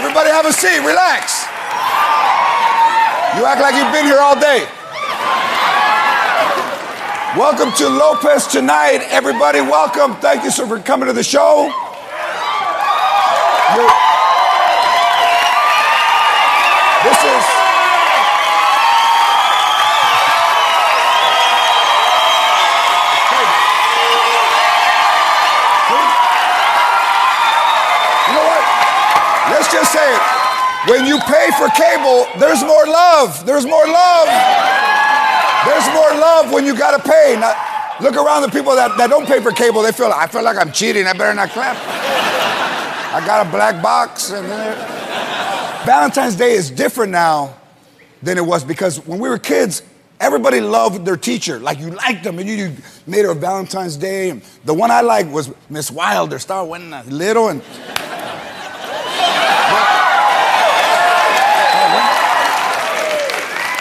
Everybody have a seat, relax. You act like you've been here all day. Welcome to Lopez Tonight, everybody. Welcome. Thank you for coming to the show. This is... You know what? Let's just say it. When you pay for cable, there's more love. There's more love. There's more love when you gotta pay. Now, look around the people that don't pay for cable. I feel like I'm cheating. I better not clap. I got a black box. And Valentine's Day is different now than it was, because when we were kids, everybody loved their teacher. Like, you liked them, and you made her a Valentine's Day. And the one I liked was Miss Wilder. Started when I was little, and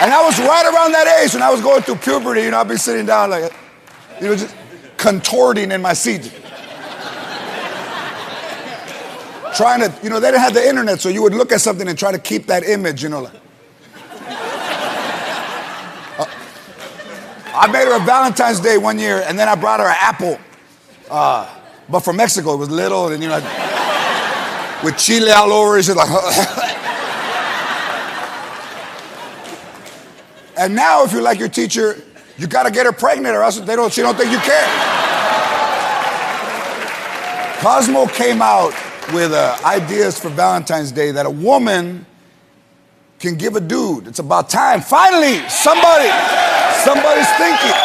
I was right around that age when I was going through puberty. You know, I'd be sitting down like, you know, just contorting in my seat. Trying to, you know, they didn't have the internet, so you would look at something and try to keep that image, you know. Like, I made her a Valentine's Day one year, and then I brought her an apple. But from Mexico, it was little, and, you know, with chile all over it. She's like, And now, if you like your teacher, you gotta get her pregnant, or else she don't think you care. Cosmo came out with ideas for Valentine's Day that a woman can give a dude. It's about time. Finally, somebody's thinking.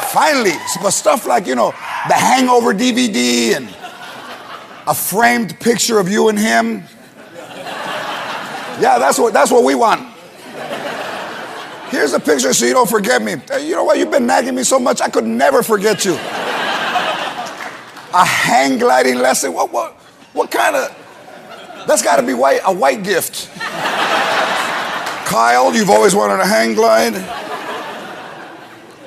Finally, but stuff like, you know, the Hangover DVD and a framed picture of you and him. Yeah, that's what we want. Here's a picture so you don't forget me. You know what? You've been nagging me so much, I could never forget you. A hang gliding lesson? What kind of... That's got to be a white gift. Kyle, you've always wanted a hang glide.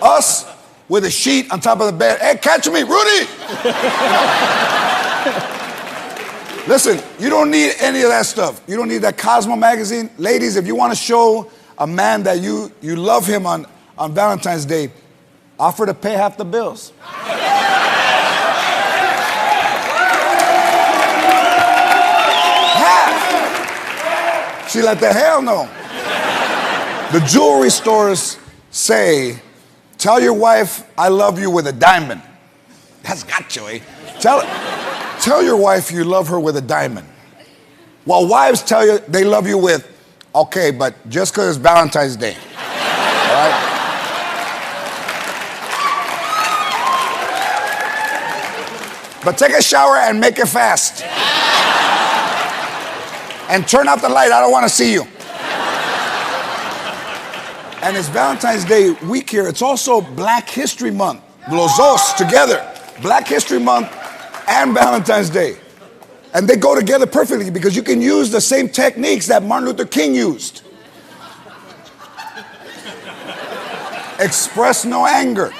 Us with a sheet on top of the bed. Hey, catch me, Rudy! Listen, you don't need any of that stuff. You don't need that Cosmo magazine. Ladies, if you want to show a man that you love him on Valentine's Day, offer to pay half the bills. Half. She like, the hell no. The jewelry stores say, tell your wife I love you with a diamond. That's got you, eh? Tell your wife you love her with a diamond. While wives tell you they love you with, okay, but just because it's Valentine's Day, all right? But take a shower and make it fast. And turn off the light, I don't want to see you. And it's Valentine's Day week here. It's also Black History Month. Los dos together. Black History Month and Valentine's Day. And they go together perfectly because you can use the same techniques that Martin Luther King used. Express no anger.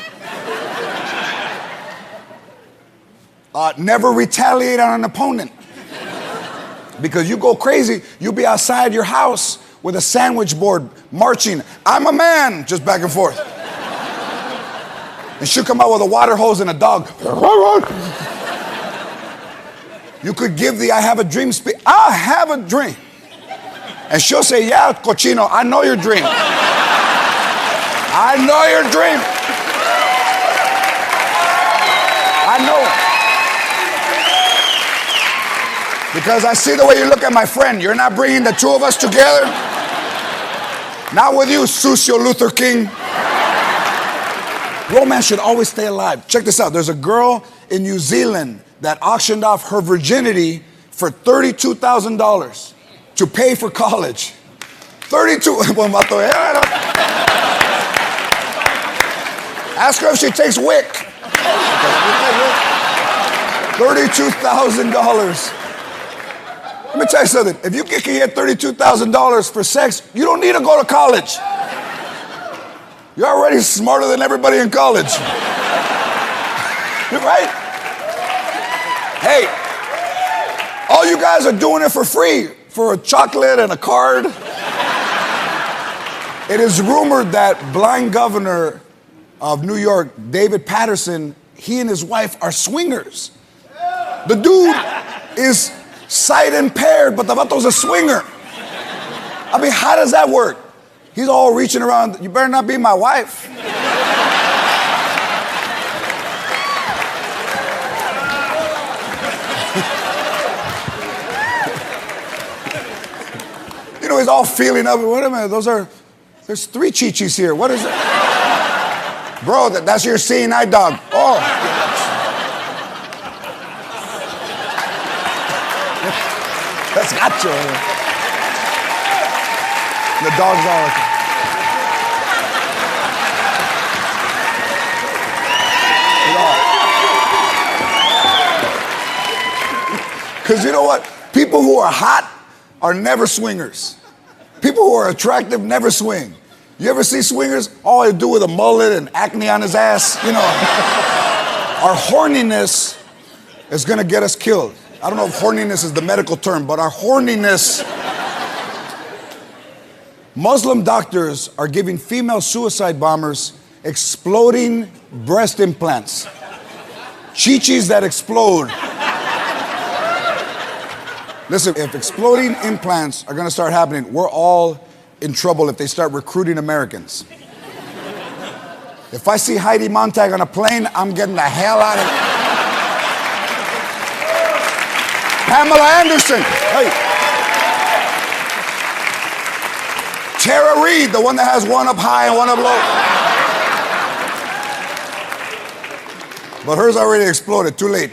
Never retaliate on an opponent. Because you go crazy, you'll be outside your house with a sandwich board marching, I'm a man, just back and forth. And she'll come out with a water hose and a dog. You could give the I have a dream speech. I have a dream. And she'll say, yeah, cochino, I know your dream. I know your dream. I know it. Because I see the way you look at my friend. You're not bringing the two of us together. Not with you, Sucio Luther King. Romance should always stay alive. Check this out. There's a girl in New Zealand that auctioned off her virginity for $32,000 to pay for college. 32. Ask her if she takes WIC. $32,000. Let me tell you something. If you can get $32,000 for sex, you don't need to go to college. You're already smarter than everybody in college. Right? Hey, all all you guys are doing it for free, for a chocolate and a card. It is rumored that blind governor of New York, David Patterson, he and his wife are swingers. The dude is sight impaired, but the vato's a swinger. I mean, how does that work? He's all reaching around, you better not be my wife. You know, he's all feeling up. Wait a minute, there's 3 chichis here. What is it? Bro, that's your seeing eye dog. Oh. That's gacho. The dog's all like, because you know what? People who are hot are never swingers. People who are attractive never swing. You ever see swingers? All they do with a mullet and acne on his ass, you know. Our horniness is gonna get us killed. I don't know if horniness is the medical term, but our horniness. Muslim doctors are giving female suicide bombers exploding breast implants. Chichis that explode. Listen, if exploding implants are gonna start happening, we're all in trouble if they start recruiting Americans. If I see Heidi Montag on a plane, I'm getting the hell out of here. Pamela Anderson, hey. Tara Reid, the one that has one up high and one up low. But hers already exploded, too late.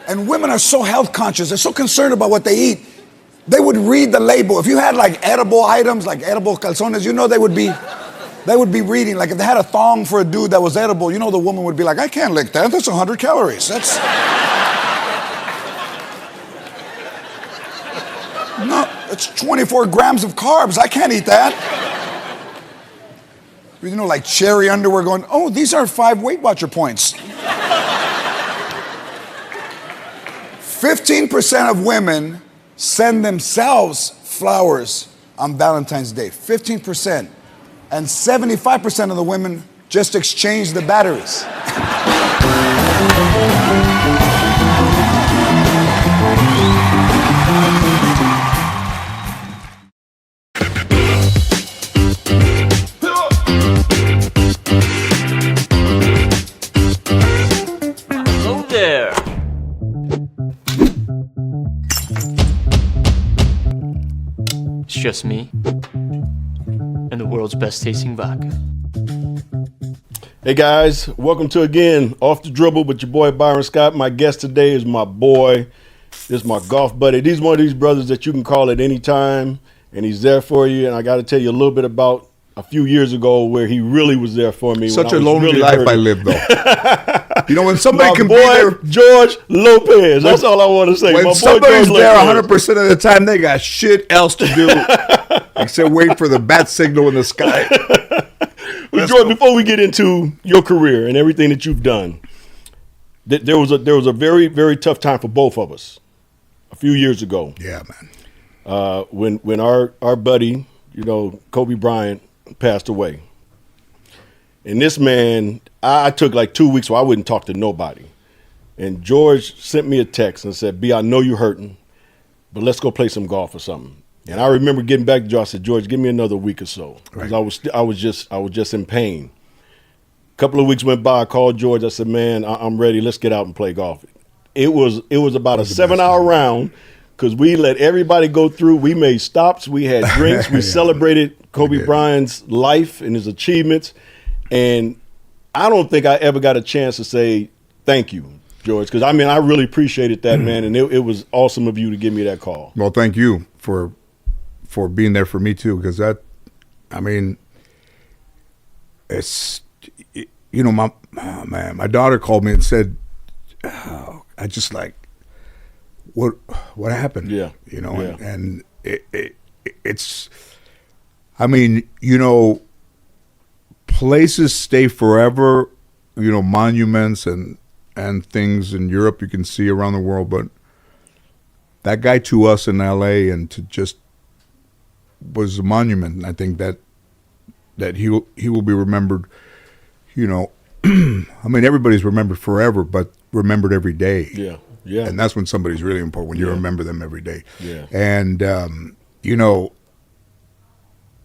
And women are so health conscious, they're so concerned about what they eat. They would read the label. If you had like edible items, like edible calzones, you know they would be reading. Like if they had a thong for a dude that was edible, you know the woman would be like, I can't lick that, that's 100 calories. That's... No, it's 24 grams of carbs, I can't eat that. You know, like cherry underwear going, oh, these are 5 Weight Watcher points. 15% of women send themselves flowers on Valentine's Day. 15%. And 75% of the women just exchange the batteries. Hello there. It's just me and the world's best tasting vodka. Hey guys, welcome to again Off the Dribble with your boy Byron Scott. My guest today is my boy. This is my golf buddy. He's one of these brothers that you can call at any time, and he's there for you. And I got to tell you a little bit about a few years ago where he really was there for me. Such a lonely really life I lived, though. You know, when somebody can boy, be there, George Lopez. That's all I want to say. when my boy somebody's George there Lopez. 100% of the time, they got shit else to do except wait for the bat signal in the sky. Well, George, before we get into your career and everything that you've done, there was a very, very tough time for both of us a few years ago. Yeah, man. When our buddy, you know, Kobe Bryant passed away. And this man, I took like 2 weeks where I wouldn't talk to nobody. And George sent me a text and said, B, I know you're hurting, but let's go play some golf or something. And I remember getting back to George. I said, George, give me another week or so. Because I was just in pain. A couple of weeks went by, I called George. I said, man, I'm ready. Let's get out and play golf. It was about a 7-hour round because we let everybody go through. We made stops. We had drinks. We celebrated Kobe Bryant's life and his achievements. And I don't think I ever got a chance to say thank you, George, because, I mean, I really appreciated that, man, and it was awesome of you to give me that call. Well, thank you for being there for me, too, because that, I mean, it's, you know, my daughter called me and said, oh, I just like, what happened? Yeah. You know, and it's, I mean, you know, places stay forever, you know, monuments and and things in Europe you can see around the world, but that guy to us in LA and to just was a monument. And I think that he will be remembered, you know, I mean, everybody's remembered forever, but remembered every day. Yeah, yeah. And that's when somebody's really important, when you remember them every day. Yeah. And, you know,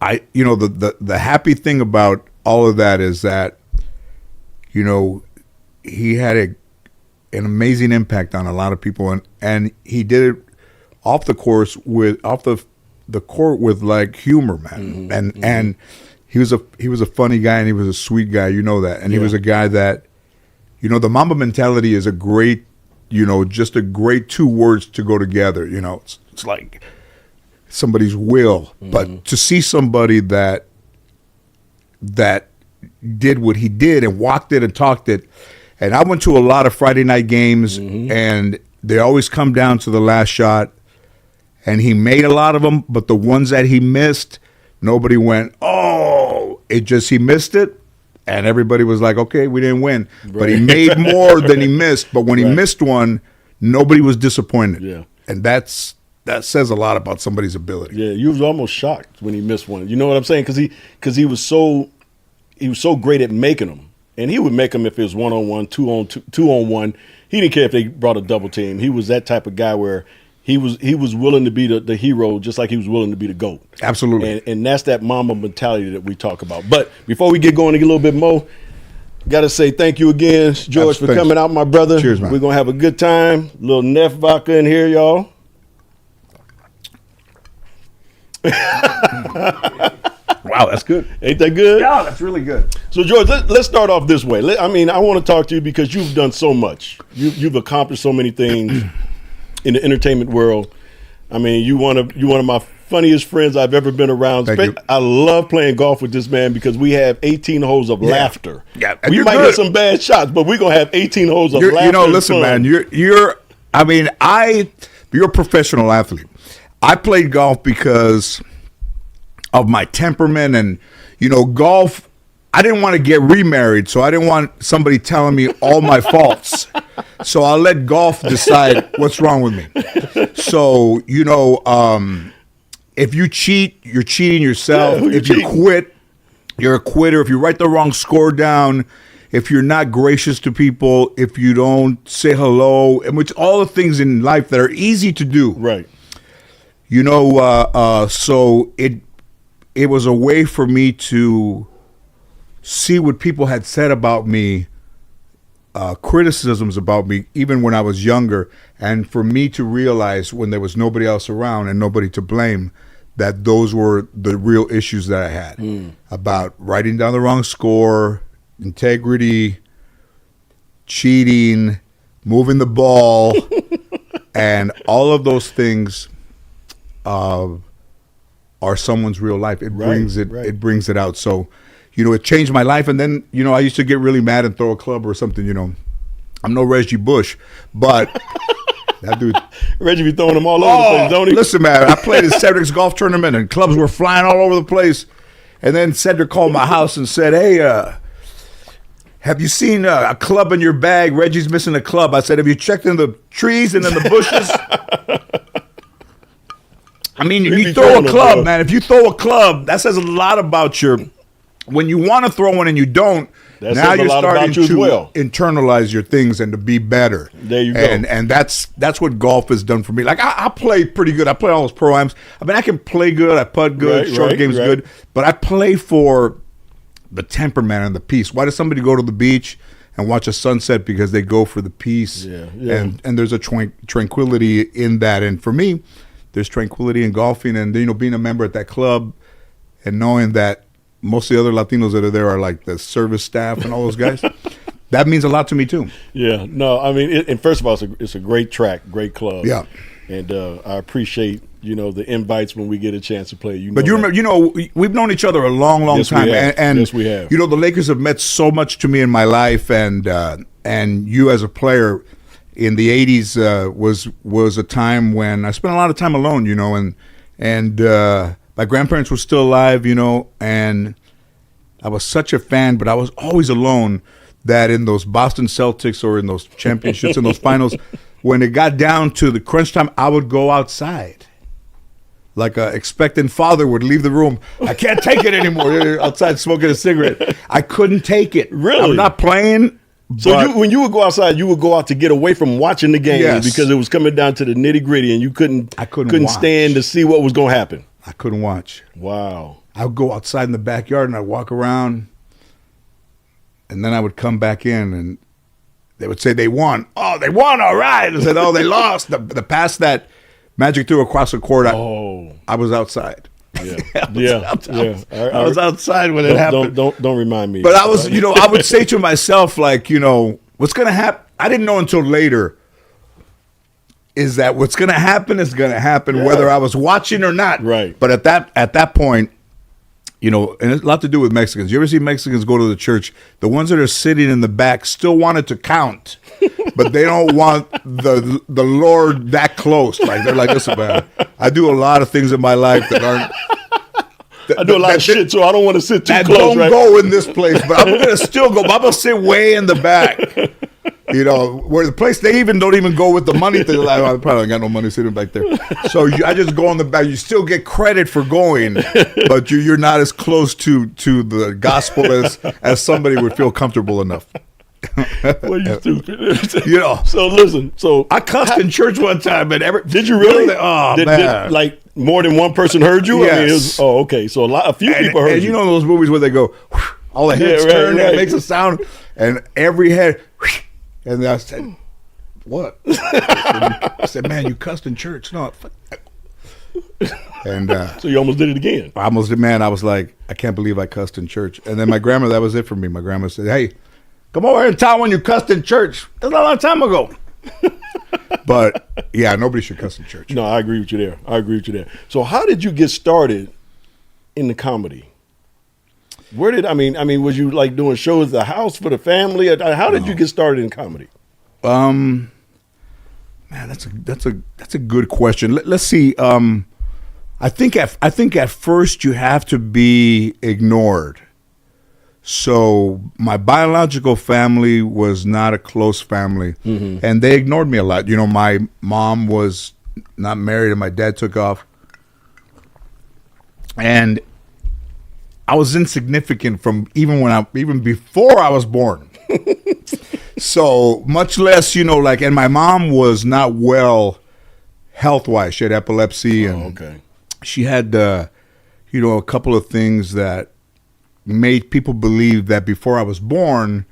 the happy thing about all of that is that, you know, he had an amazing impact on a lot of people, and he did it off the court with like humor, man. And he was a funny guy, and he was a sweet guy, you know that. And he was a guy that, you know, the Mamba mentality is a great, you know, just a great two words to go together. You know, it's like somebody's will, but to see somebody that did what he did and walked it and talked it. And I went to a lot of Friday night games, and they always come down to the last shot. And he made a lot of them, but the ones that he missed, nobody went, oh, he missed it. And everybody was like, okay, we didn't win. Right. But he made more than he missed. But when he missed one, nobody was disappointed. Yeah. And that says a lot about somebody's ability. Yeah, you was almost shocked when he missed one. You know what I'm saying? Because he was so great at making them. And he would make them if it was 1-on-1, 2-on-1. He didn't care if they brought a double team. He was that type of guy where he was willing to be the hero, just like he was willing to be the GOAT. Absolutely. And that's that Mamba mentality that we talk about. But before we get going to get a little bit more, got to say thank you again, George, for coming out, my brother. Cheers, man. We're going to have a good time. A little Neff vodka in here, y'all. Wow, that's good. Ain't that good? Yeah, that's really good. So, George, let's start off this way. I want to talk to you because you've done so much. You've accomplished so many things in the entertainment world. I mean, you one of my funniest friends I've ever been around. Thank you. I love playing golf with this man because we have 18 holes of laughter. Yeah, we might get some bad shots, but we're gonna have 18 holes of laughter. You know, listen, man, you're a professional athlete. I played golf because of my temperament, and you know, golf. I didn't want to get remarried, so I didn't want somebody telling me all my faults. So I'll let golf decide what's wrong with me. So, you know, if you cheat, you're cheating yourself. Yeah, if you quit, you're a quitter. If you write the wrong score down, if you're not gracious to people, if you don't say hello, and which all the things in life that are easy to do. Right. You know, so it was a way for me to see what people had said about me, criticisms about me, even when I was younger, and for me to realize when there was nobody else around and nobody to blame, that those were the real issues that I had about writing down the wrong score, integrity, cheating, moving the ball, and all of those things are someone's real life. It brings it out. So, you know, it changed my life. And then, you know, I used to get really mad and throw a club or something, you know. I'm no Reggie Bush, but that dude. Reggie be throwing them all over the place, don't he? Listen, man, I played in Cedric's golf tournament and clubs were flying all over the place. And then Cedric called my house and said, hey, have you seen a club in your bag? Reggie's missing a club. I said, have you checked in the trees and in the bushes? I mean, you throw a club, man. If you throw a club, that says a lot about when you want to throw one and you don't, now you're starting to internalize your things and to be better. There you go. And that's what golf has done for me. Like, I play pretty good. I play all those pro-ams. I mean, I can play good. I putt good. Short game's good. But I play for the temperament and the peace. Why does somebody go to the beach and watch a sunset? Because they go for the peace. Yeah, yeah. And there's a tranquility in that. And for me, there's tranquility in golfing, and you know, being a member at that club and knowing that most of the other Latinos that are there are like the service staff and all those guys. That means a lot to me too. Yeah, no, I mean, and first of all, it's a great track, great club. Yeah, and I appreciate, you know, the invites when we get a chance to play. But you remember, you know, we've known each other a long, long time, and yes, we have. You know, the Lakers have meant so much to me in my life, and you as a player. In the 80s was a time when I spent a lot of time alone, you know, and my grandparents were still alive, you know, and I was such a fan, but I was always alone that in those Boston Celtics or in those championships, in those finals, when it got down to the crunch time, I would go outside. Like a expectant father would leave the room. I can't take it anymore. Outside smoking a cigarette. I couldn't take it. Really? I'm not playing. So when you would go outside, you would go out to get away from watching the game because it was coming down to the nitty gritty, and you couldn't stand to see what was going to happen. I couldn't watch. Wow. I would go outside in the backyard and I'd walk around, and then I would come back in, and they would say they won. Oh, they won! All right. I said, oh, they lost. The pass that Magic threw across the court. I was outside. Yeah, I was outside when it happened. Don't remind me. But I was, I would say to myself, like, what's going to happen? I didn't know until later. Is that what's going to happen is going to happen, whether I was watching or not. Right. But at that point, and it's a lot to do with Mexicans. You ever see Mexicans go to the church? The ones that are sitting in the back still want it to count, but they don't want the Lord that close. Like they're like, listen, man, I do a lot of things in my life that aren't. I do a lot of shit, so I don't want to sit too close. Don't go in this place, but I'm gonna still go. I'm gonna sit way in the back. Where the place they don't even go with the money thing. Like, I probably got no money sitting back there. So I just go in the back. You still get credit for going, but you're not as close to the gospel as somebody would feel comfortable enough. Well, you stupid. So listen. So I cussed in church one time, and did you really? Oh man! Did, like more than one person heard you? Yes. I mean, okay. So a few people heard you. And those movies where they go, whoosh, all the heads turn, and it makes a sound, and every head. Whoosh, and I said, "What?" I said, "Man, you cussed in church." No. And so you almost did it again. I almost did, man. I was like, I can't believe I cussed in church. And then my grandma, that was it for me. My grandma said, "Hey, come over here and tell when you cussed in church." That's a long time ago. But yeah, nobody should cuss in church. No, I agree with you there. So how did you get started in the comedy? Where did was you like doing shows at the house for the family? How did you get started in comedy? Man, that's a good question. Let's see. I think at first you have to be ignored. So my biological family was not a close family, and they ignored me a lot. My mom was not married, and my dad took off, and I was insignificant from even before I was born. So much less, and my mom was not well health-wise. She had epilepsy, and she had, a couple of things that made people believe that before I was born,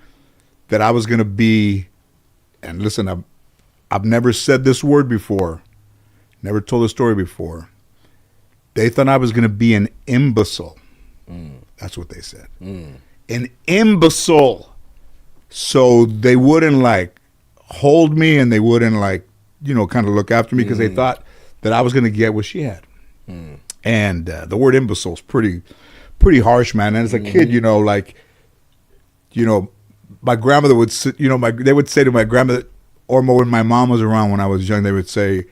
that I was going to be, and listen, I've never said this word before, never told a story before. They thought I was going to be an imbecile. That's what they said. An imbecile. So they wouldn't hold me, and they wouldn't kind of look after me because they thought that I was going to get what she had. And the word imbecile is pretty harsh, man. And as a kid, my grandmother would sit, they would say to my grandmother, or when my mom was around when I was young, they would say,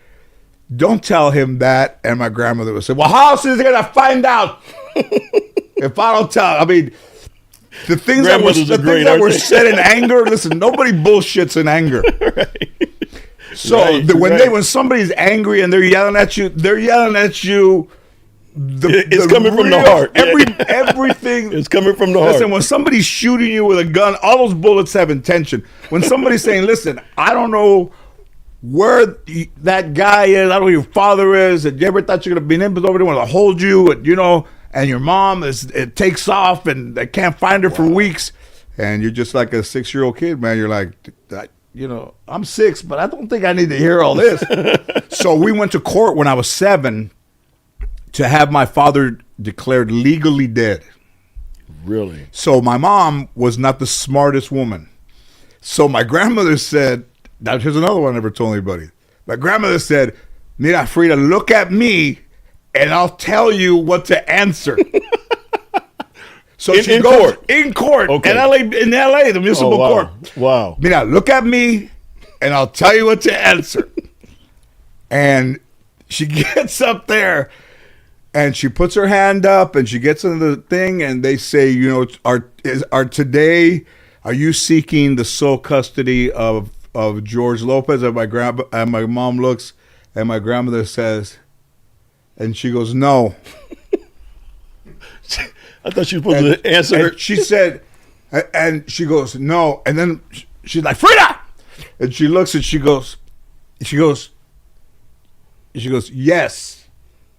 "Don't tell him that." And my grandmother would say, "Well, how else is he going to find out if I don't tell?" I mean, the things that were said in anger, listen, nobody bullshits in anger. Right. So when somebody's angry and they're yelling at you, it's coming from the heart. Everything it's coming from the heart. Listen, when somebody's shooting you with a gun, all those bullets have intention. When somebody's saying, "Listen, I don't know where that guy is, I don't know who your father is, and you ever thought you're gonna be an imbecile, nobody want to hold you, and and your mom it takes off and they can't find her for weeks," and you're just like a 6-year-old kid, man. You're like, I'm 6, but I don't think I need to hear all this. So we went to court when I was 7 to have my father declared legally dead. Really? So my mom was not the smartest woman. So my grandmother said, now here's another one I never told anybody. My grandmother said, "Mira, Frida, look at me and I'll tell you what to answer." So she goes in court in LA, the municipal court. Wow. Mira, look at me and I'll tell you what to answer. And she gets up there and she puts her hand up and she gets into the thing and they say, are today are you seeking the sole custody of George Lopez? And my mom looks, and my grandmother says, and she goes, no. I thought she was supposed to answer her. She said, and she goes, no. And then she's like, Frida! And she looks and she goes, yes.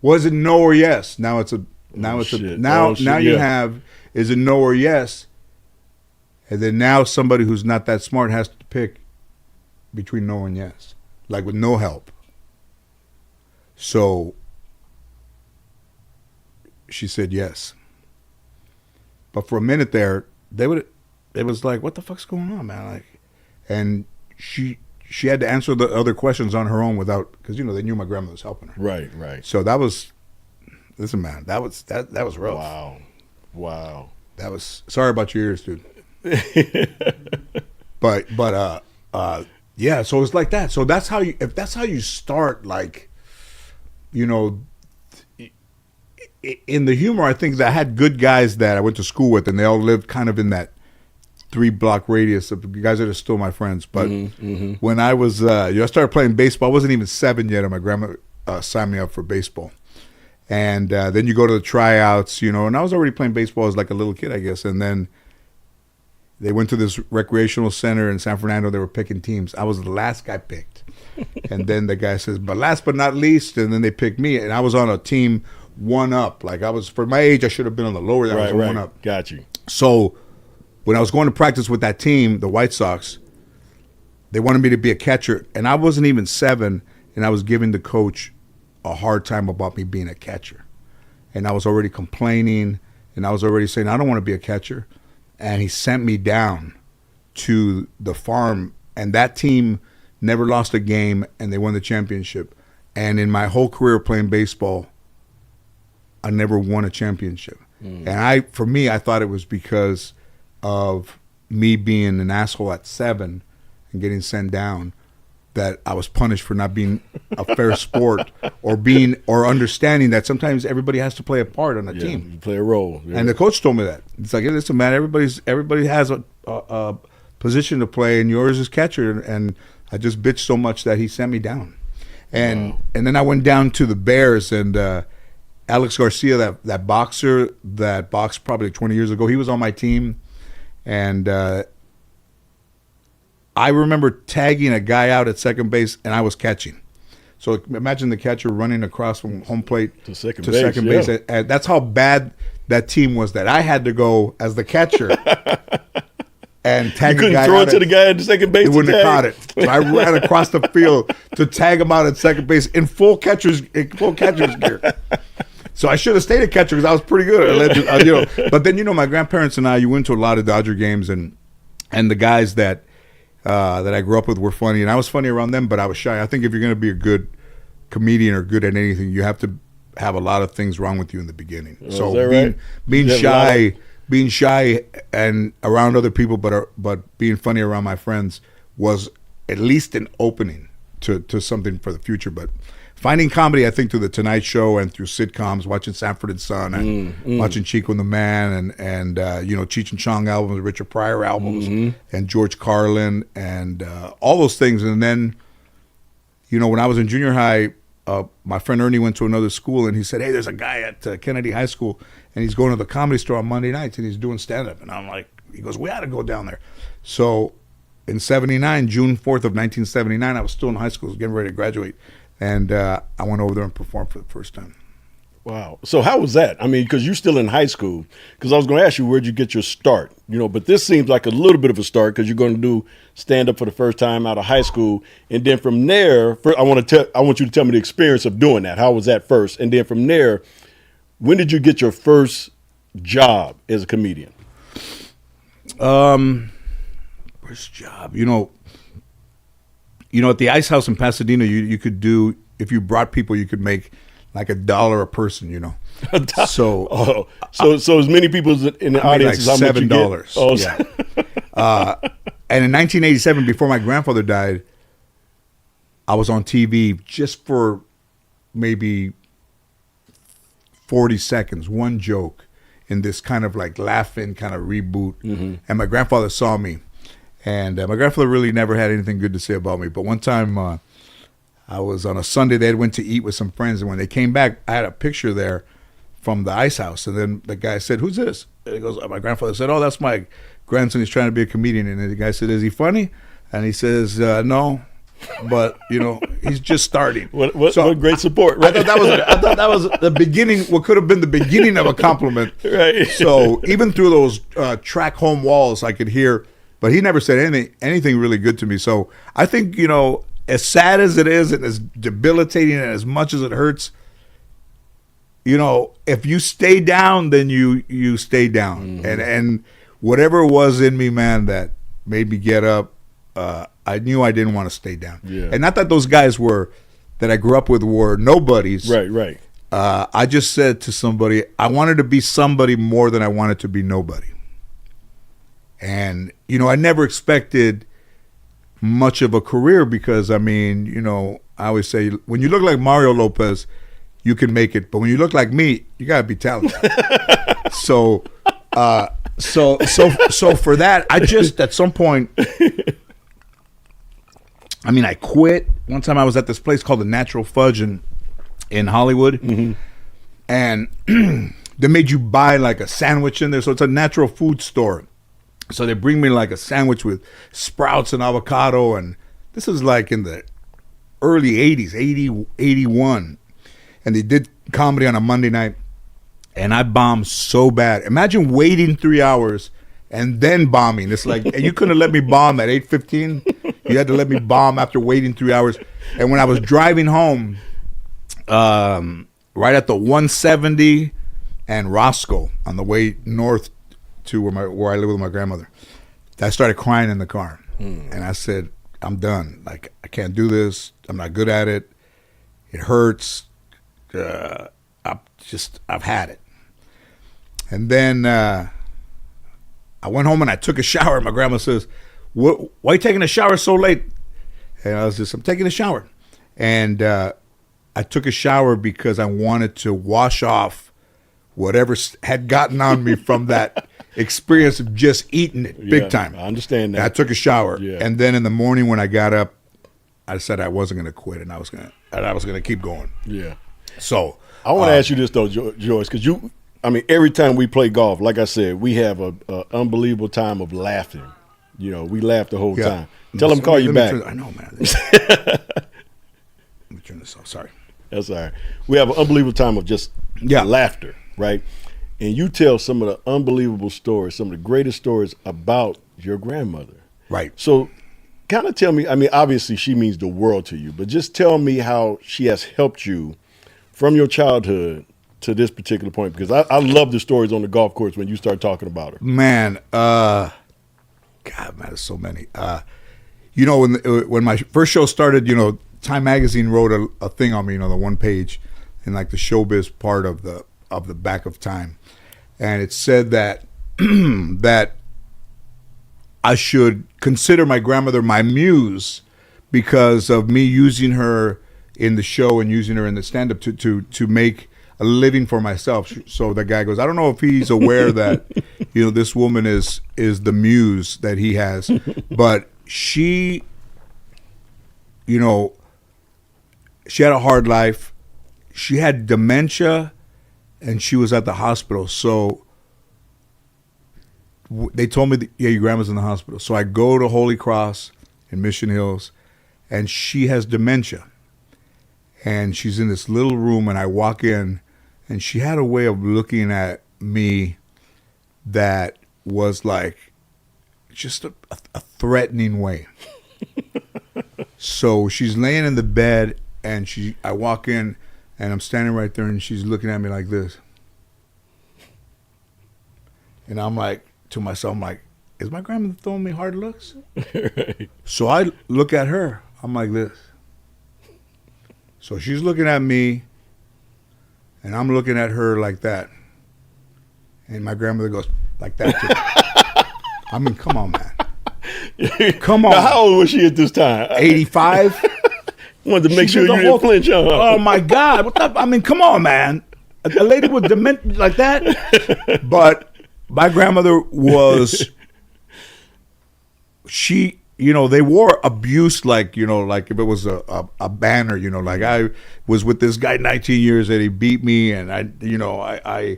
Was it no or yes? Now it's a you have, is it no or yes? And then now somebody who's not that smart has to pick between no and yes, like with no help. So she said yes. But for a minute there, it was like, what the fuck's going on, man? Like, and she had to answer the other questions on her own without, because they knew my grandmother was helping her. Right. So that was, listen, man, that was rough. Wow. That was, sorry about your ears, dude. but yeah, so it's like that. So that's how you start, like, in the humor. I think that I had good guys that I went to school with, and they all lived kind of in that 3-block radius of guys that are still my friends. But when I was, I started playing baseball. I wasn't even 7 yet, and my grandma signed me up for baseball. And then you go to the tryouts, and I was already playing baseball as like a little kid, I guess. And then they went to this recreational center in San Fernando. They were picking teams. I was the last guy picked. And then the guy says, but last but not least, and then they picked me. And I was on a team 1 up. Like, I was, for my age, I should have been on the lower. That was 1 up. Got you. So when I was going to practice with that team, the White Sox, they wanted me to be a catcher. And I wasn't even 7, and I was giving the coach a hard time about me being a catcher. And I was already complaining, and I was already saying, I don't want to be a catcher. And he sent me down to the farm, and that team never lost a game, and they won the championship. And in my whole career playing baseball, I never won a championship. And for me, I thought it was because of me being an asshole at 7 and getting sent down, that I was punished for not being a fair sport, or understanding that sometimes everybody has to play a part on a team. You play a role. Yeah. And the coach told me that. It's like, hey, listen, man, everybody has a position to play, and yours is catcher. And I just bitched so much that he sent me down. And then I went down to the Bears, and Alex Garcia, that boxer that boxed probably 20 years ago, he was on my team. And I remember tagging a guy out at second base, and I was catching. So imagine the catcher running across from home plate to second base. And that's how bad that team was, that I had to go as the catcher and tag a guy out. You couldn't throw it to the guy at second base. He wouldn't have caught it. So I ran across the field to tag him out at second base in full catcher's gear. So I should have stayed at catcher because I was pretty good. But then, my grandparents and you went to a lot of Dodger games, and the guys that I grew up with were funny, and I was funny around them, but I was shy. I think if you're going to be a good comedian or good at anything, you have to have a lot of things wrong with you in the beginning. So being shy and around other people, but being funny around my friends was at least an opening to something for the future. But finding comedy, I think, through the Tonight Show and through sitcoms, watching Sanford and Son, and watching Chico and the Man, and Cheech and Chong albums, Richard Pryor albums, and George Carlin, and all those things. And then, when I was in junior high, my friend Ernie went to another school, and he said, hey, there's a guy at Kennedy High School, and he's going to the Comedy Store on Monday nights, and he's doing stand-up. And I'm like, he goes, we ought to go down there. So in 79, June 4th of 1979, I was still in high school, getting ready to graduate. And I went over there and performed for the first time. Wow. So how was that? I mean, because you're still in high school. Because I was going to ask you, where'd you get your start? But this seems like a little bit of a start, because you're going to do stand-up for the first time out of high school. And then from there, I want you to tell me the experience of doing that. How was that first? And then from there, when did you get your first job as a comedian? First job, at the Ice House in Pasadena, you could do, if you brought people, you could make like $1 a person, So, so as many people in the audience like as how much you get? $7. Oh, yeah. And in 1987, before my grandfather died, I was on TV just for maybe 40 seconds, one joke in this kind of like laughing kind of reboot. And my grandfather saw me, and my grandfather really never had anything good to say about me. But one time I was on a Sunday, they went to eat with some friends, and when they came back, I had a picture there from the Ice House. And then the guy said, "Who's this?" And he goes, my grandfather said, "Oh, that's my grandson. He's trying to be a comedian." And the guy said, "Is he funny?" And he says, "No, but he's just starting." What great support, right? I thought that was the beginning, what could have been the beginning of a compliment. Right. So even through those track home walls, I could hear, but he never said anything really good to me. So I think, as sad as it is and as debilitating and as much as it hurts, if you stay down, then you stay down. And whatever it was in me, man, that made me get up, I knew I didn't want to stay down. Yeah. And not that those guys that I grew up with were nobodies. Right. I just said to somebody, I wanted to be somebody more than I wanted to be nobody. And, I never expected much of a career because, I always say, when you look like Mario Lopez, you can make it. But when you look like me, you got to be talented. So for that, I just, at some point, I quit. One time I was at this place called the Natural Fudge in Hollywood. And they made you buy like a sandwich in there. So it's a natural food store. So they bring me like a sandwich with sprouts and avocado. And this is like in the early 80s, 80, 81. And they did comedy on a Monday night. And I bombed so bad. Imagine waiting 3 hours and then bombing. It's like, and you couldn't let me bomb at 8:15. You had to let me bomb after waiting 3 hours. And when I was driving home, right at the 170 and Roscoe on the way north to where I live with my grandmother, I started crying in the car. And I said, I'm done. Like, I can't do this. I'm not good at it. It hurts. I've had it. And then I went home and I took a shower. And my grandma says, why are you taking a shower so late? And I was just, I'm taking a shower. And I took a shower because I wanted to wash off whatever had gotten on me from that experience of just eating it big time. I understand that. And I took a shower. Yeah. And then in the morning when I got up, I said I wasn't going to quit and I was going to keep going. Yeah. So I want to ask you this though, George, because every time we play golf, like I said, we have a unbelievable time of laughing. We laugh the whole time. Tell them call you back. I know, man. Let me turn this off. Sorry. That's all right. We have an unbelievable time of just laughter, right? And you tell some of the unbelievable stories, some of the greatest stories about your grandmother. Right. So kind of tell me, obviously she means the world to you, but just tell me how she has helped you from your childhood to this particular point, because I love the stories on the golf course when you start talking about her. Man, God, man, there's so many. When my first show started, Time Magazine wrote a thing on me, the one page in like the showbiz part of the back of Time, and it said that that I should consider my grandmother my muse because of me using her in the show and using her in the stand-up to make a living for myself. So the guy goes, I don't know if he's aware that this woman is the muse that he has, but she she had a hard life. She had dementia and she was at the hospital. So they told me your grandma's in the hospital. So I go to Holy Cross in Mission Hills and she has dementia. And she's in this little room and I walk in and she had a way of looking at me that was like just a threatening way. So she's laying in the bed and I walk in and I'm standing right there and she's looking at me like this. And I'm like, to myself, I'm like, is my grandmother throwing me hard looks? Right. So I look at her, I'm like this. So she's looking at me, and I'm looking at her like that. And my grandmother goes like that too. Come on, man. Come on. Now, how old was she at this time? 85. Wanted to make sure you didn't flinch on her. Oh, my God. What the, come on, man. a lady with dementia like that. But my grandmother was, they wore abuse like if it was a banner, like I was with this guy 19 years and he beat me, and I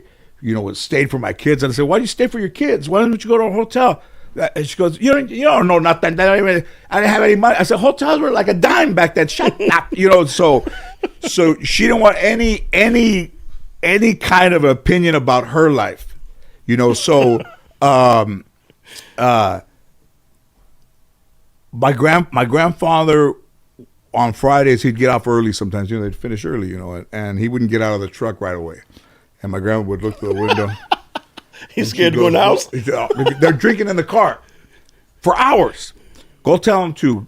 stayed for my kids. And I said, why do you stay for your kids? Why don't you go to a hotel? And she goes, you don't know nothing. I didn't have any money. I said, hotels were like a dime back then. Shut up. So she didn't want any kind of opinion about her life. My grandfather on Fridays, he'd get off early sometimes. They'd finish early, and he wouldn't get out of the truck right away. And my grandma would look through the window. He's scared to go in the house? They're drinking in the car for hours. Go tell them to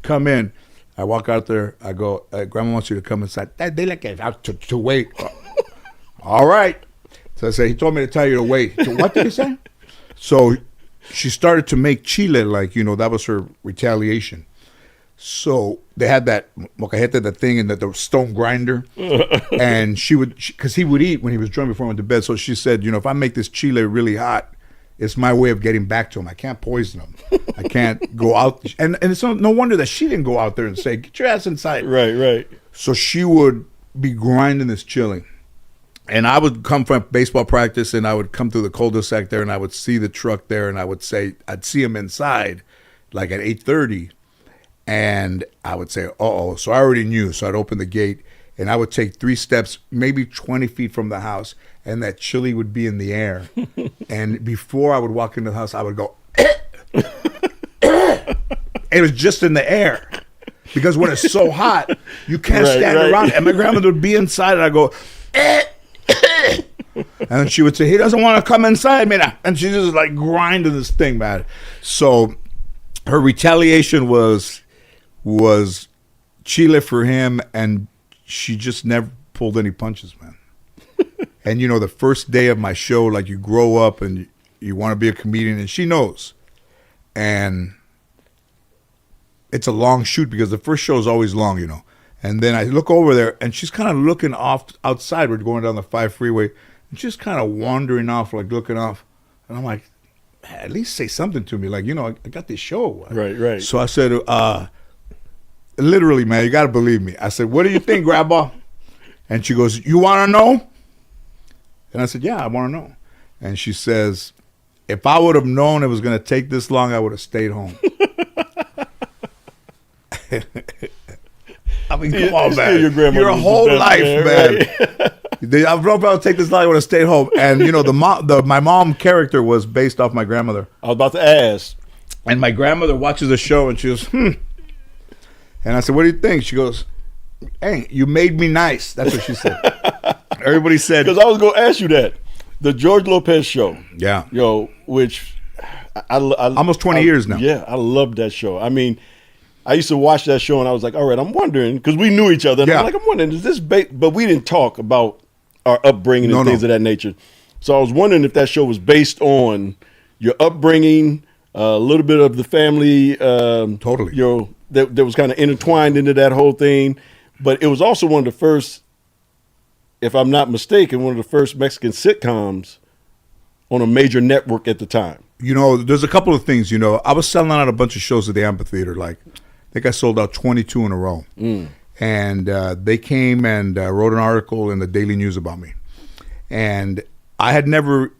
come in. I walk out there. I go, Grandma wants you to come inside. They like it out to wait. All right. So I say, he told me to tell you to wait. So what did he say? So she started to make chile, that was her retaliation. So they had that mocajete, the thing, and the stone grinder. And because he would eat when he was drunk before he went to bed. So she said, if I make this chile really hot, it's my way of getting back to him. I can't poison him. I can't go out. And it's no wonder that she didn't go out there and say, get your ass inside. Right. So she would be grinding this chili. And I would come from baseball practice, and I would come through the cul-de-sac there, and I would see the truck there, and I'd see him inside, like at 8:30. And I would say, uh-oh. So I already knew. So I'd open the gate, and I would take 3 steps, maybe 20 feet from the house, and that chili would be in the air. And before I would walk into the house, I would go, it was just in the air. Because when it's so hot, you can't stand around. And my grandmother would be inside, and I'd go, and she would say, he doesn't want to come inside me now. And she just like grinding this thing, man. So her retaliation was chile for him, and she just never pulled any punches, man. And the first day of my show, like, you grow up and you want to be a comedian, and she knows. And it's a long shoot because the first show is always long, And then I look over there, and she's kind of looking off outside. We're going down the 5 freeway, and she's kind of wandering off, like looking off. And I'm like, at least say something to me. Like, I got this show. Right. So I said, literally, man, you got to believe me. I said, what do you think, Grandpa? And she goes, you want to know? And I said, yeah, I want to know. And she says, if I would have known it was going to take this long, I would have stayed home. I mean, come on, man. Your whole life, man. Right? I've known if I would take this long, I would have stayed home. And, my mom character was based off my grandmother. I was about to ask. And my grandmother watches the show, and she goes, And I said, what do you think? She goes, hey, you made me nice. That's what she said. Everybody said. Because I was going to ask you that. The George Lopez show. Yeah. Which I almost 20 years now. Yeah, I loved that show. I mean, I used to watch that show, and I was like, all right, I'm wondering, because we knew each other. And I'm wondering, is this but we didn't talk about our upbringing and things of that nature. So I was wondering if that show was based on your upbringing, a little bit of the family. Totally. That was kind of intertwined into that whole thing. But it was also one of the first, if I'm not mistaken, one of the first Mexican sitcoms on a major network at the time. There's a couple of things, I was selling out a bunch of shows at the amphitheater. Like, I think I sold out 22 in a row. And they came and wrote an article in the Daily News about me. And I had never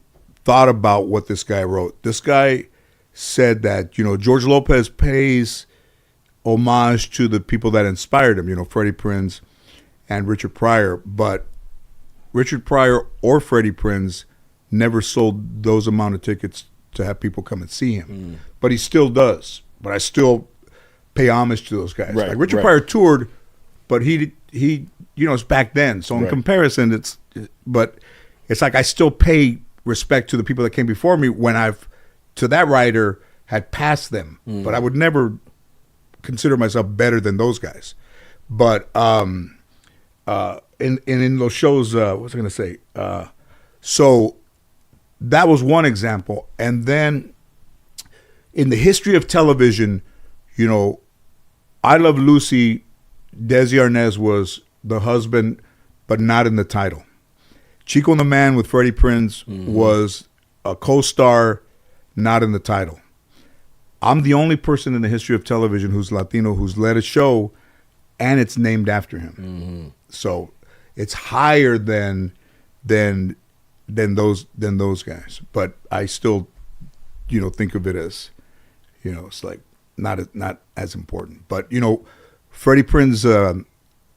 thought about what this guy wrote. This guy said that, George Lopez pays homage to the people that inspired him, Freddie Prinze and Richard Pryor. But Richard Pryor or Freddie Prinze never sold those amount of tickets to have people come and see him. But he still does. But I still pay homage to those guys. Like Richard Pryor toured, but he it's back then. So in comparison, it's like I still pay respect to the people that came before me when to that writer had passed them. But I would never consider myself better than those guys. But in those shows, what was I going to say? So that was one example. And then in the history of television, I Love Lucy, Desi Arnaz was the husband, but not in the title. Chico and the Man with Freddie Prinze was a co-star, not in the title. I'm the only person in the history of television who's Latino who's led a show, and it's named after him. So it's higher than those guys. But I still, think of it as, it's like not as important. But Freddie Prinze,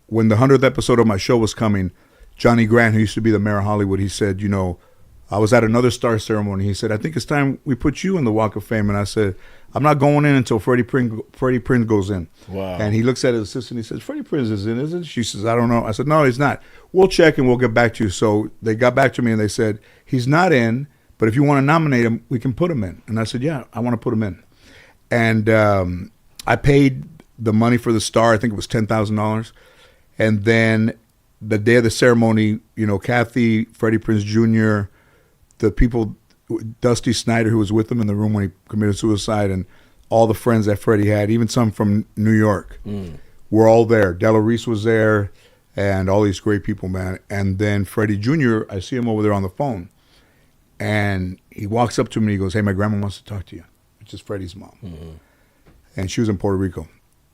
when the 100th episode of my show was coming, Johnny Grant, who used to be the mayor of Hollywood, he said, I was at another star ceremony. He said, I think it's time we put you in the Walk of Fame. And I said, I'm not going in until Freddie Prinze goes in. Wow. And he looks at his assistant. He says, Freddie Prinze is in, isn't it? She says, I don't know. I said, no, he's not. We'll check and we'll get back to you. So they got back to me and they said, he's not in, but if you want to nominate him, we can put him in. And I said, yeah, I want to put him in. And I paid the money for the star. I think it was $10,000. And then the day of the ceremony, Kathy, Freddie Prinze Jr., the people, Dusty Snyder, who was with him in the room when he committed suicide, and all the friends that Freddie had, even some from New York, were all there. Della Reese was there, and all these great people, man. And then Freddie Jr., I see him over there on the phone, and he walks up to me and he goes, hey, my grandma wants to talk to you, which is Freddie's mom. And she was in Puerto Rico.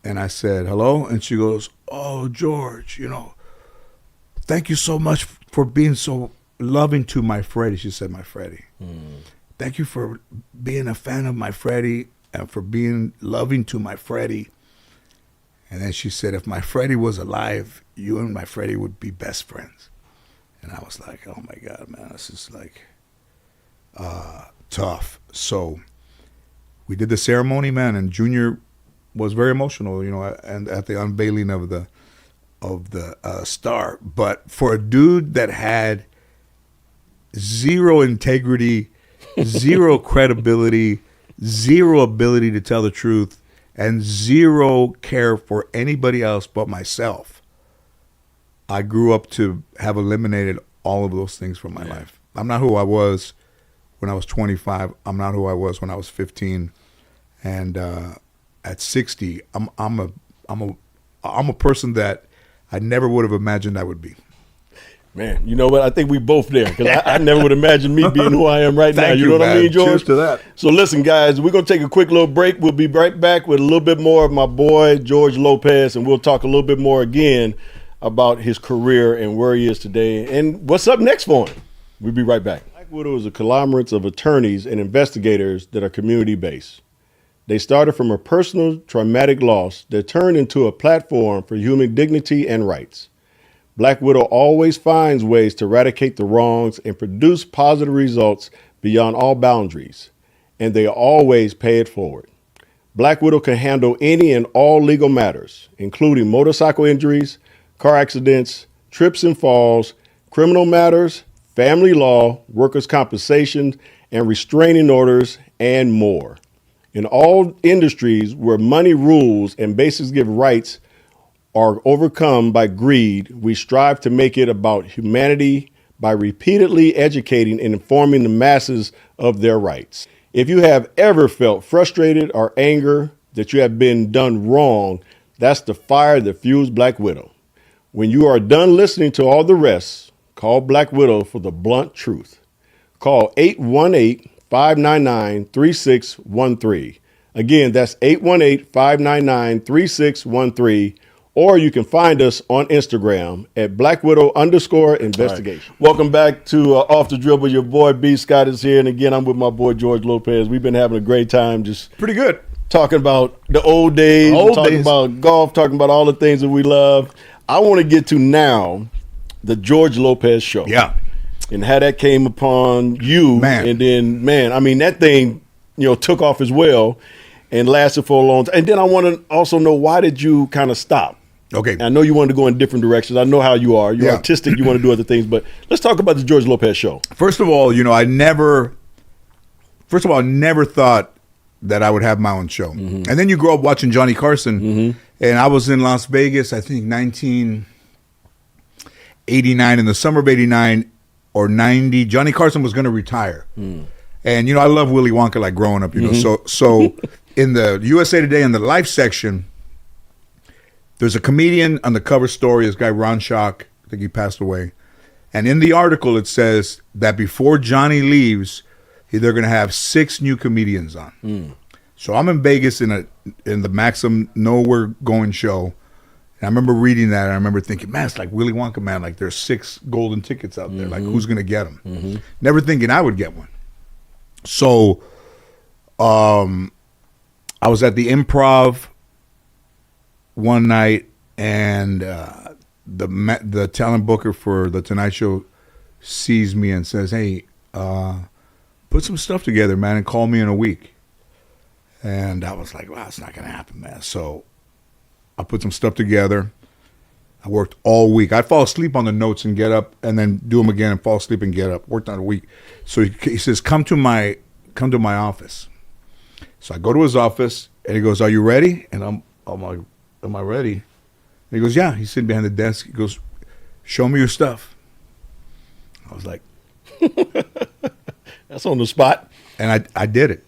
And I said, hello? And she goes, oh, George, thank you so much for being so loving to my Freddie. She said, my Freddie. Thank you for being a fan of my Freddie and for being loving to my Freddie. And then she said, if my Freddie was alive, you and my Freddie would be best friends. And I was like, oh my God, man, this is like tough. So we did the ceremony, man, and Junior was very emotional, and at the unveiling of the star. But for a dude that had zero integrity, zero credibility, zero ability to tell the truth, and zero care for anybody else but myself, I grew up to have eliminated all of those things from my life. I'm not who I was when I was 25. I'm not who I was when I was 15. And at 60, I'm a person that I never would have imagined I would be. Man, you know what? I think we both there, because I never would imagine me being who I am right now. You know what I mean, George? Cheers to that. So listen, guys, we're going to take a quick little break. We'll be right back with a little bit more of my boy, George Lopez, and we'll talk a little bit more again about his career and where he is today and what's up next for him. We'll be right back. Black Widow is a conglomerate of attorneys and investigators that are community-based. They started from a personal traumatic loss that turned into a platform for human dignity and rights. Black Widow always finds ways to eradicate the wrongs and produce positive results beyond all boundaries, and they always pay it forward. Black Widow can handle any and all legal matters, including motorcycle injuries, car accidents, trips and falls, criminal matters, family law, workers' compensation, and restraining orders, and more. In all industries where money rules and basics give rights are overcome by greed, we strive to make it about humanity by repeatedly educating and informing the masses of their rights. If you have ever felt frustrated or anger that you have been done wrong, that's the fire that fuels Black Widow. When you are done listening to all the rest, call Black Widow for the blunt truth. Call 818-599-3613. Again, that's 818-599-3613. Or you can find us on Instagram at Black Widow _investigation. Right. Welcome back to Off the Dribble. Your boy B. Scott is here. And again, I'm with my boy George Lopez. We've been having a great time, just pretty good, talking about the old days, talking about golf, talking about all the things that we love. I want to get to now the George Lopez show. Yeah. And how that came upon you. Man. And then, man, I mean, that thing, took off as well and lasted for a long time. And then I want to also know, why did you kind of stop? Okay. I know you wanted to go in different directions. I know how you are. You're artistic. You want to do other things. But let's talk about the George Lopez show. First of all, I never thought that I would have my own show. Mm-hmm. And then you grow up watching Johnny Carson. And I was in Las Vegas, I think 1989, in the summer of 89 or 90. Johnny Carson was going to retire. And, I love Willy Wonka, like growing up, So in the USA Today, in the Life section, there's a comedian on the cover story, this guy Ron Schock, I think he passed away, And in the article, it says that before Johnny leaves, they're going to have 6 new comedians on. So I'm in Vegas in the Maxim Nowhere Going show. And I remember reading that, and I remember thinking, man, it's like Willy Wonka, man. Like, there's 6 golden tickets out there. Like, who's going to get them? Never thinking I would get one. So I was at the Improv one night, and the talent booker for the Tonight Show sees me and says, hey, put some stuff together, man, and call me in a week. And I was like, wow, it's not going to happen, man. So I put some stuff together. I worked all week. I'd fall asleep on the notes and get up and then do them again and fall asleep and get up. Worked on a week. So he says, come to my office. So I go to his office, and he goes, are you ready? And I'm like, am I ready? And he goes, yeah. He's sitting behind the desk. He goes, show me your stuff. I was like, That's on the spot. and I did it,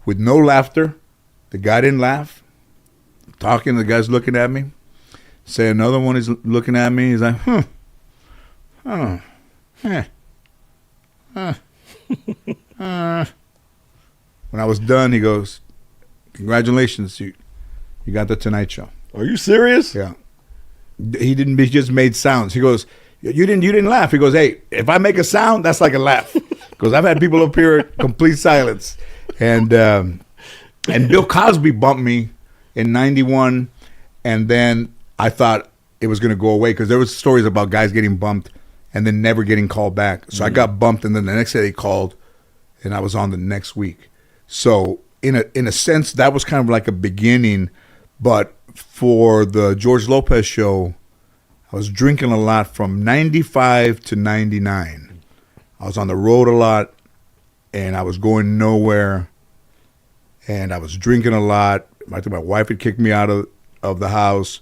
with no laughter. The guy didn't laugh. Talking, the guy's looking at me. Say another one is looking at me. He's like, When I was done, he goes, congratulations, you got the Tonight Show. Are you serious? Yeah. He just made sounds. He goes, you didn't laugh. He goes, hey, if I make a sound, that's like a laugh. Because I've had people up here complete silence. And Bill Cosby bumped me in 91, and then I thought it was going to go away because there was stories about guys getting bumped and then never getting called back. So I got bumped, and then the next day they called, and I was on the next week. So in a sense, that was kind of like a beginning. But for the George Lopez show, I was drinking a lot from 95 to 99. I was on the road a lot, and I was going nowhere, and I was drinking a lot. I think my wife had kicked me out of the house.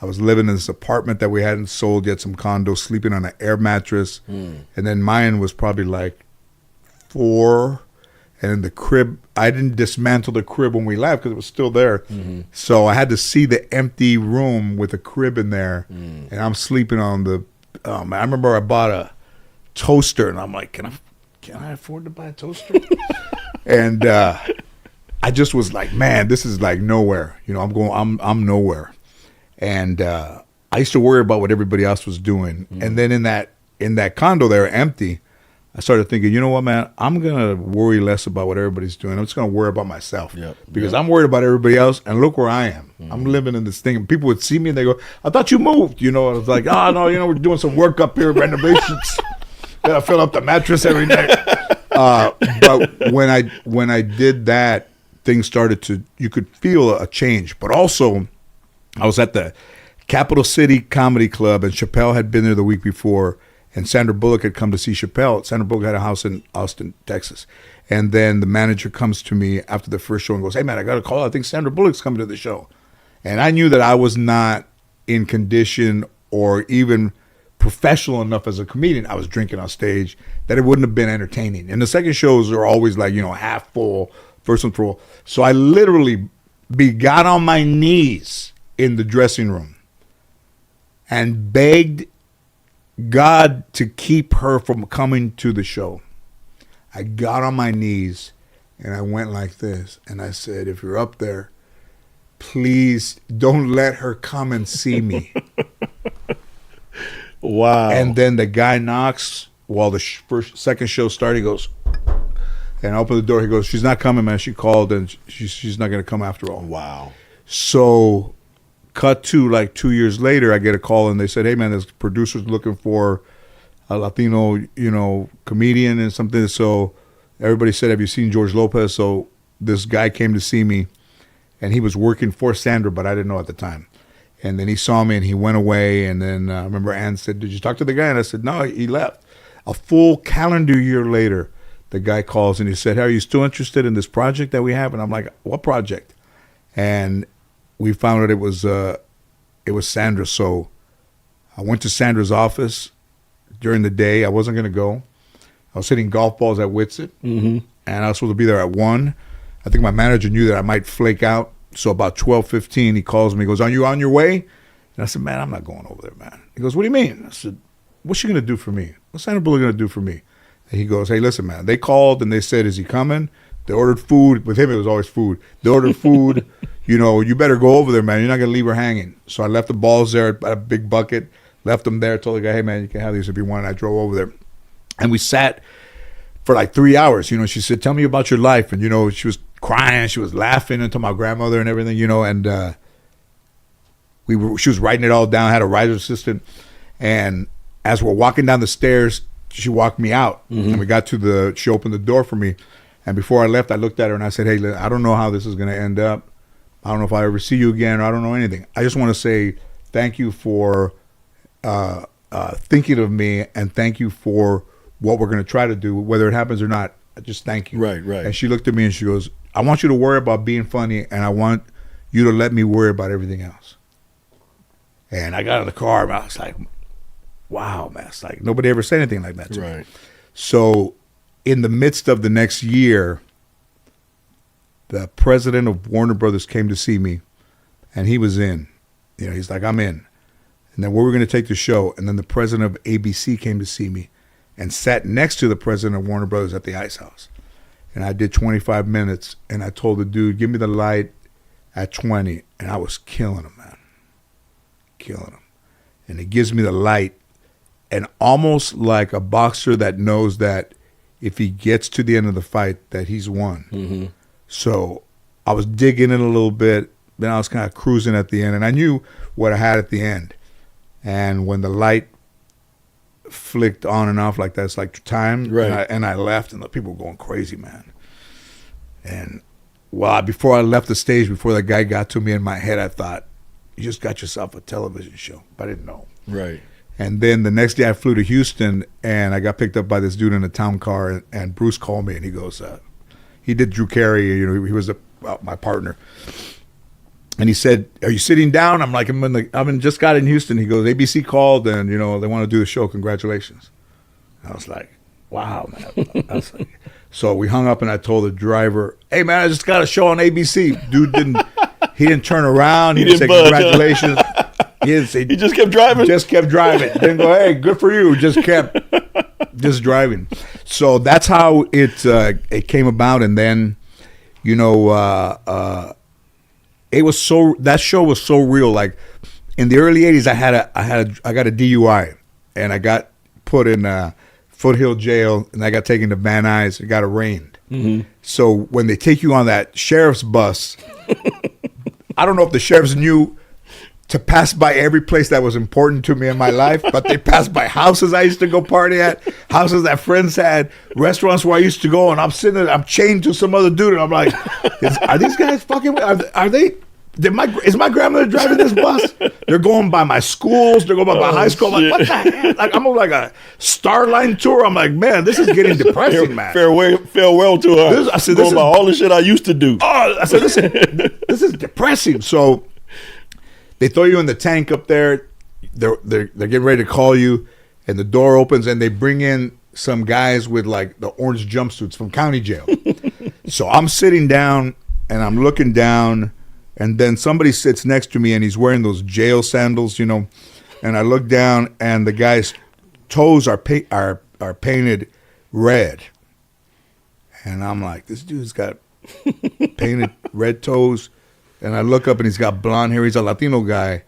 I was living in this apartment that we hadn't sold yet, some condo, sleeping on an air mattress. And then mine was probably like 4. And in the crib, I didn't dismantle the crib when we left because it was still there. So I had to see the empty room with a crib in there. And I'm sleeping on the, I remember I bought a toaster, and I'm like, can I afford to buy a toaster? And I just was like, man, this is like nowhere. I'm nowhere. And I used to worry about what everybody else was doing. And then in that condo there, empty, I started thinking, you know what, man, I'm going to worry less about what everybody's doing. I'm just going to worry about myself. Because I'm worried about everybody else, and look where I am. I'm living in this thing. And people would see me, and they go, I thought you moved. I was like, oh, no, we're doing some work up here, renovations. I fill up the mattress every night. But when I did that, things started to, you could feel a change. But also, I was at the Capital City Comedy Club, and Chappelle had been there the week before, and Sandra Bullock had come to see Chappelle. Sandra Bullock had a house in Austin, Texas. And then the manager comes to me after the first show and goes, hey, man, I got a call. I think Sandra Bullock's coming to the show. And I knew that I was not in condition or even professional enough as a comedian. I was drinking on stage, that it wouldn't have been entertaining. And the second shows are always like, half full, first one full. So I literally got on my knees in the dressing room and begged God to keep her from coming to the show. I got on my knees and I went like this, and I said, if you're up there, please don't let her come and see me. Wow. And then the guy knocks while the second show started. He goes, and I open the door. He goes, she's not coming, man. She called, and she's not going to come after all. Wow. So cut to like 2 years later, I get a call, and they said, hey, man, this producer's looking for a Latino, comedian and something. So everybody said, have you seen George Lopez? So this guy came to see me, and he was working for Sandra, but I didn't know at the time. And then he saw me, and he went away. And then I remember Ann said, did you talk to the guy? And I said, no, he left. A full calendar year later, the guy calls, and he said, hey, are you still interested in this project that we have? And I'm like, what project? And we found out it was Sandra. So I went to Sandra's office during the day. I wasn't going to go. I was hitting golf balls at Whitsett, and I was supposed to be there at 1. I think my manager knew that I might flake out. So about 12:15, he calls me. He goes, are you on your way? And I said, man, I'm not going over there, man. He goes, what do you mean? I said, what's she going to do for me? What's Sandra Bullock going to do for me? And he goes, hey, listen, man, they called and they said, is he coming? They ordered food. With him, it was always food. They ordered food. You better go over there, man. You're not going to leave her hanging. So I left the balls there at a big bucket, left them there, told the guy, hey, man, you can have these if you want. And I drove over there. And we sat for like 3 hours. She said, tell me about your life. And, she was crying. She was laughing and told my grandmother and everything, and she was writing it all down, had a writer assistant. And as we're walking down the stairs, she walked me out. And we got she opened the door for me. And before I left, I looked at her and I said, hey, I don't know how this is going to end up. I don't know if I ever see you again, or I don't know anything. I just want to say thank you for thinking of me, and thank you for what we're going to try to do, whether it happens or not. Just thank you. Right. And she looked at me and she goes, I want you to worry about being funny, and I want you to let me worry about everything else. And I got in the car and I was like, wow, man. It's like nobody ever said anything like that to me. So in the midst of the next year, the president of Warner Brothers came to see me, and he was in. He's like, I'm in. And then where we're going to take the show. And then the president of ABC came to see me and sat next to the president of Warner Brothers at the Ice House. And I did 25 minutes, and I told the dude, give me the light at 20. And I was killing him, man. Killing him. And he gives me the light, and almost like a boxer that knows that if he gets to the end of the fight, that he's won. So I was digging in a little bit, then I was kind of cruising at the end, and I knew what I had at the end. And when the light flicked on and off like that, it's like time, and I left, and the people were going crazy, man. And before I left the stage, before that guy got to me, in my head I thought, you just got yourself a television show. But I didn't know. Right. And then the next day I flew to Houston, and I got picked up by this dude in a town car, and Bruce called me, and he goes, he did Drew Carey, he was my partner. And he said, are you sitting down? I'm like, just got in Houston. He goes, ABC called, and they want to do the show. Congratulations. I was like, wow, man. So we hung up, and I told the driver, hey, man, I just got a show on ABC. Dude didn't turn around. He didn't say congratulations. He didn't say. He just kept driving. Didn't go, hey, good for you. Just kept driving. So that's how it came about. And then, it was that show was so real. Like in the early 80s, I got a DUI, and I got put in Foothill Jail, and I got taken to Van Nuys. It got arraigned. So when they take you on that sheriff's bus, I don't know if the sheriffs knew to pass by every place that was important to me in my life, but they passed by houses I used to go party at, houses that friends had, restaurants where I used to go, and I'm sitting there, I'm chained to some other dude, and I'm like, are these guys fucking, are they, is my grandmother driving this bus? They're going by my schools, they're going by my high school. I'm like, what the hell? Like, I'm on like a Starline tour. I'm like, man, this is getting depressing, man. Farewell to her. I said, going by all the shit I used to do. Oh, I said, this is depressing. So they throw you in the tank up there. They're getting ready to call you, and the door opens, and they bring in some guys with like the orange jumpsuits from county jail. So I'm sitting down, and I'm looking down, and then somebody sits next to me, and he's wearing those jail sandals, and I look down, and the guy's toes are painted red, and I'm like, this dude's got painted red toes. And I look up, and he's got blonde hair. He's a Latino guy,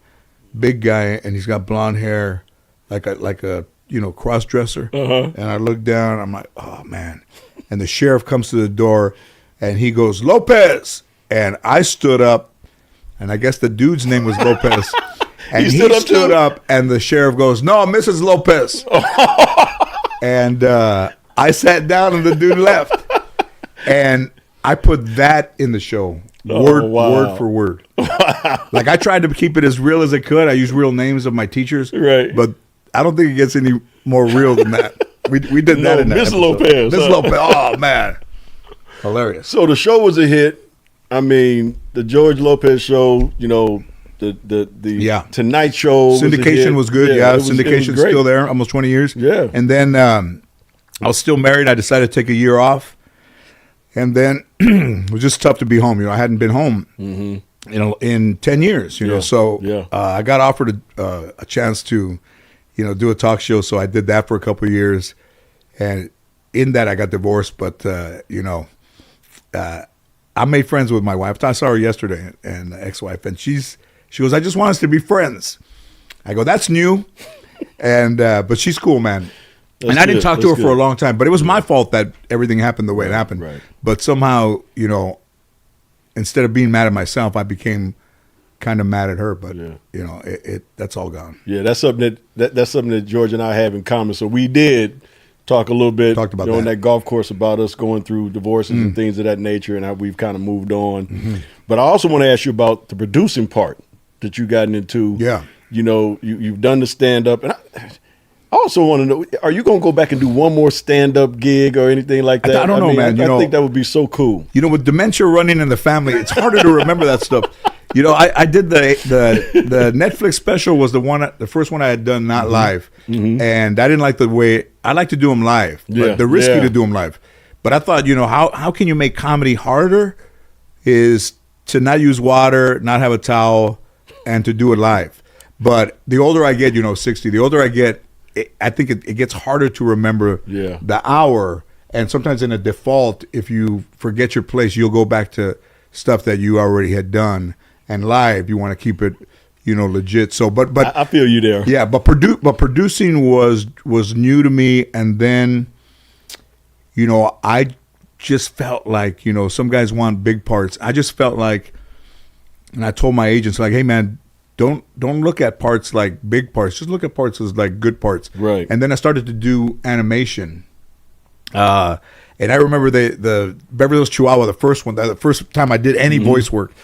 big guy, and he's got blonde hair, like a cross dresser. And I look down, I'm like, oh man. And the sheriff comes to the door, and he goes, Lopez. And I stood up, and I guess the dude's name was Lopez. And he stood up, and the sheriff goes, no, Mrs. Lopez. And I sat down, and the dude left. And I put that in the show. Word for word. Like I tried to keep it as real as I could. I used real names of my teachers, right? But I don't think it gets any more real than that. We did that in that Miss Lopez. Miss Lopez. Oh man, hilarious. So the show was a hit. I mean, the George Lopez show. The Tonight Show. Syndication was good. Yeah, syndication's still there. Almost 20 years. Yeah. And then I was still married. I decided to take a year off. And then it was just tough to be home. I hadn't been home, in 10 years. So I got offered a chance to do a talk show. So I did that for a couple of years, and in that I got divorced. But I made friends with my wife. I saw her yesterday, and ex-wife, and she goes, "I just want us to be friends." I go, "That's new," and but she's cool, man. That's and I didn't good. talk to her That's for a good. long time, but it was my fault that everything happened the way it happened. Right. But somehow, instead of being mad at myself, I became kind of mad at her. But that's all gone. Yeah, that's something that's something that George and I have in common. So we did talk a little bit Talked about on that. that golf course about us going through divorces and things of that nature and how we've kind of moved on. But I also want to ask you about the producing part that you gotten into. Yeah. You've done the stand up, and I also want to know: are you going to go back and do one more stand up gig or anything like that? I don't know, man. I think that would be so cool. With dementia running in the family, it's harder to remember that stuff. I did the Netflix special was the first one I had done not live, and I didn't like the way I like to do them live. Yeah, But they're risky yeah. to do them live. But I thought, how can you make comedy harder? Is to not use water, not have a towel, and to do it live. But the older I get, 60, the older I get, I think it gets harder to remember the hour. And sometimes in a default, if you forget your place, you'll go back to stuff that you already had done. And live, you want to keep it, legit. So, but I feel you there. yeah, but producing was new to me. And then, I just felt like, some guys want big parts. I just felt like, and I told my agents, like, hey man, don't look at parts like big parts. Just look at parts as like good parts. Right. And then I started to do animation. And I remember the Beverly Hills Chihuahua, the first one, the first time I did any voice work,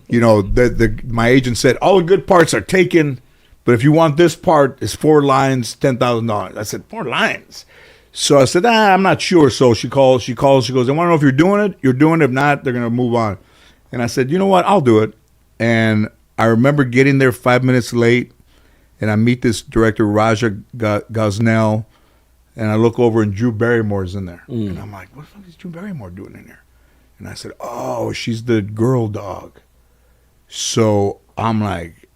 my agent said, all the good parts are taken, but if you want this part, it's 4 lines, $10,000. I said, 4 lines? So I said, I'm not sure. So she goes, I want to know if you're doing it. You're doing it. If not, they're going to move on. And I said, you know what? I'll do it. And I remember getting there 5 minutes late, and I meet this director, Raja Gosnell, and I look over, and Drew Barrymore's in there. And I'm like, what the fuck is Drew Barrymore doing in here? And I said, oh, she's the girl dog. So I'm like,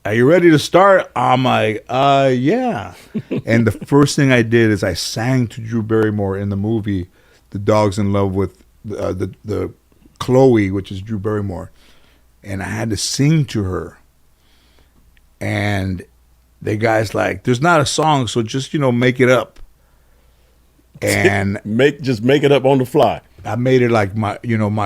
are you ready to start? I'm like, yeah. And the first thing I did is I sang to Drew Barrymore in the movie The Dog's in Love with the Chloe, which is Drew Barrymore. And I had to sing to her. And the guy's like, there's not a song, so just, make it up. And make it up on the fly. I made it like my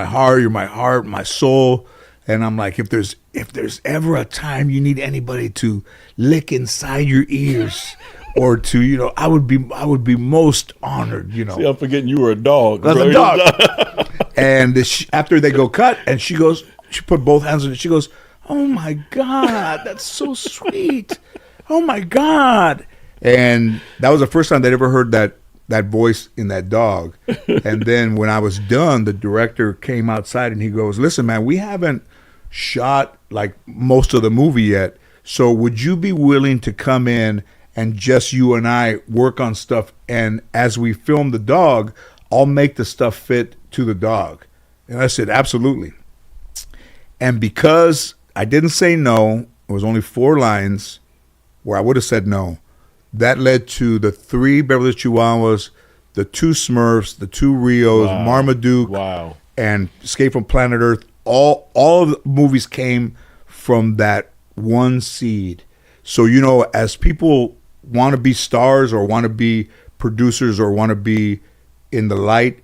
heart, you're my heart, my soul. And I'm like, if there's ever a time you need anybody to lick inside your ears or to, I would be most honored, See, I'm forgetting you were a dog. That's bro. a dog. And after they go cut, and she put both hands on it. She goes, oh my God, that's so sweet. Oh my God. And that was the first time they'd ever heard that voice in that dog. And then when I was done, the director came outside and he goes, listen, man, we haven't shot like most of the movie yet. So would you be willing to come in and just you and I work on stuff? And as we film the dog, I'll make the stuff fit to the dog. And I said, absolutely. And because I didn't say no, it was only 4 lines where I would have said no. That led to the 3 Beverly Hills Chihuahuas, the 2 Smurfs, the 2 Rios, Marmaduke, and Escape from Planet Earth. All of the movies came from that one seed. So, as people want to be stars or want to be producers or want to be in the light,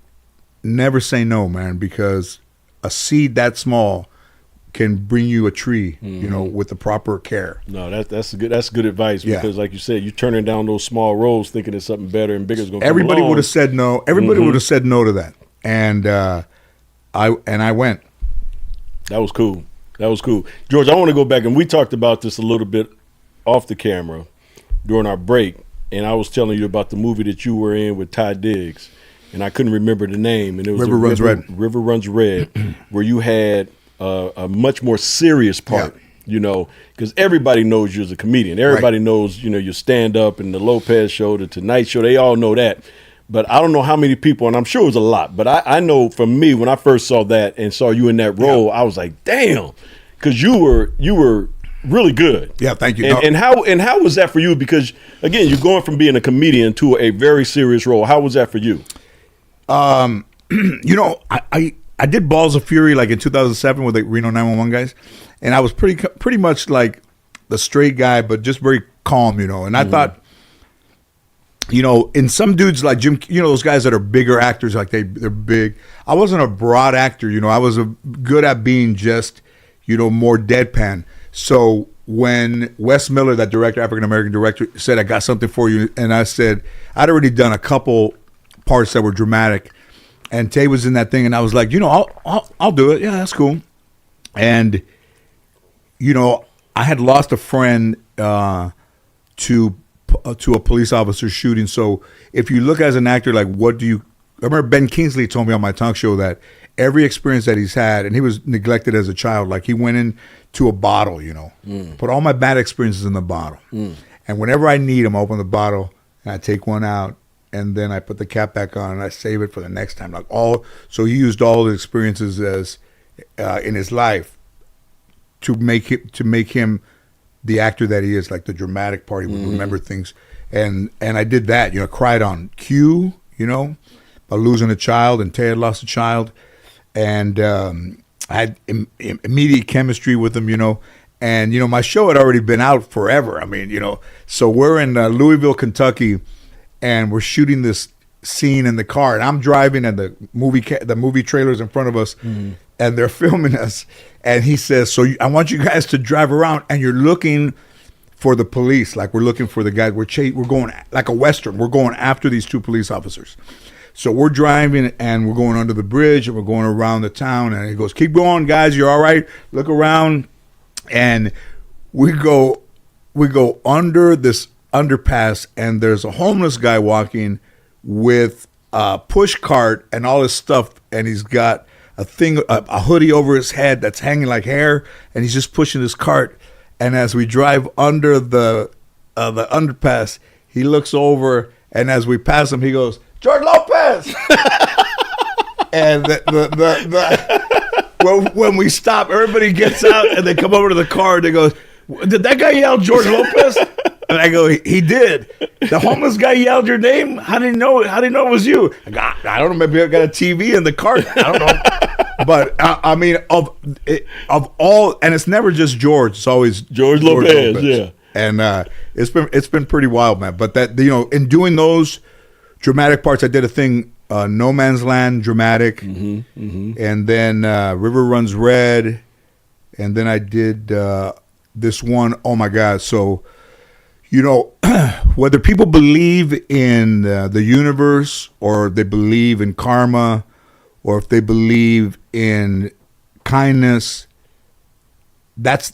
never say no, man, because a seed that small can bring you a tree, with the proper care. No, that's good advice because, like you said, you're turning down those small roles, thinking that something better and bigger is going to come Everybody along. would have said no. Everybody would have said no to that, and I went. That was cool. George, I want to go back, and we talked about this a little bit off the camera during our break, and I was telling you about the movie that you were in with Ty Diggs, and I couldn't remember the name, and it was River Runs Red. River Runs Red, where you had a much more serious part, because everybody knows you as a comedian. Everybody knows, your stand-up and the Lopez show, the Tonight Show. They all know that. But I don't know how many people, and I'm sure it was a lot, but I know for me, when I first saw that and saw you in that role, I was like, damn, because you were really good. Yeah, thank you. And how was that for you? Because again, you're going from being a comedian to a very serious role. How was that for you? You know, I did Balls of Fury like in 2007 with the Reno 911 guys, and I was pretty much like the straight guy, but just very calm, you know. And I thought, you know, in some dudes like Jim, you know, those guys that are bigger actors, like they're big. I wasn't a broad actor, you know. I was good at being just, you know, more deadpan. So when Wes Miller, that director, African American director, said, "I got something for you," and I said, I'd already done a couple parts that were dramatic, and Tay was in that thing, and I was like, you know, I'll do it. Yeah, that's cool. And you know, I had lost a friend to a police officer shooting. So if you look as an actor, like, what do you? I remember Ben Kingsley told me on my talk show that every experience that he's had, and he was neglected as a child. Like, he went into a bottle, you know, put all my bad experiences in the bottle, and whenever I need them, I open the bottle and I take one out, and then I put the cap back on and I save it for the next time. Like, so he used all the experiences as in his life to make him the actor that he is, like the dramatic part. He would remember things, and I did that. You know, cried on cue. You know, about losing a child, and Tay had lost a child, and I had immediate chemistry with him. You know, and you know, my show had already been out forever. I mean, you know, so we're in Louisville, Kentucky, and we're shooting this scene in the car, and I'm driving, and the movie trailer's in front of us, and they're filming us. And he says, "So I want you guys to drive around, and you're looking for the police. Like, we're looking for the guys. We're going like a Western. We're going after these two police officers." So we're driving, and we're going under the bridge, and we're going around the town. And he goes, "Keep going, guys. You're all right. Look around." And we go under this underpass, and there's a homeless guy walking with a push cart and all his stuff, and he's got a hoodie over his head that's hanging like hair, and he's just pushing his cart. And as we drive under the underpass, he looks over, and as we pass him, he goes, "George Lopez!" And when we stop, everybody gets out, and they come over to the car, and they go, "Did that guy yell George Lopez?" And I go, "He did. The homeless guy yelled your name. How did he know? How did he know it was you?" I go, "I don't know. Maybe I got a TV in the car. I don't know." But I mean, of all, and it's never just George. It's always George Lopez. Yeah. And it's been pretty wild, man. But that, you know, in doing those dramatic parts, I did a thing, No Man's Land, dramatic, and then River Runs Red, and then I did this one. Oh my God! So, you know, whether people believe in the universe, or they believe in karma, or if they believe in kindness, that's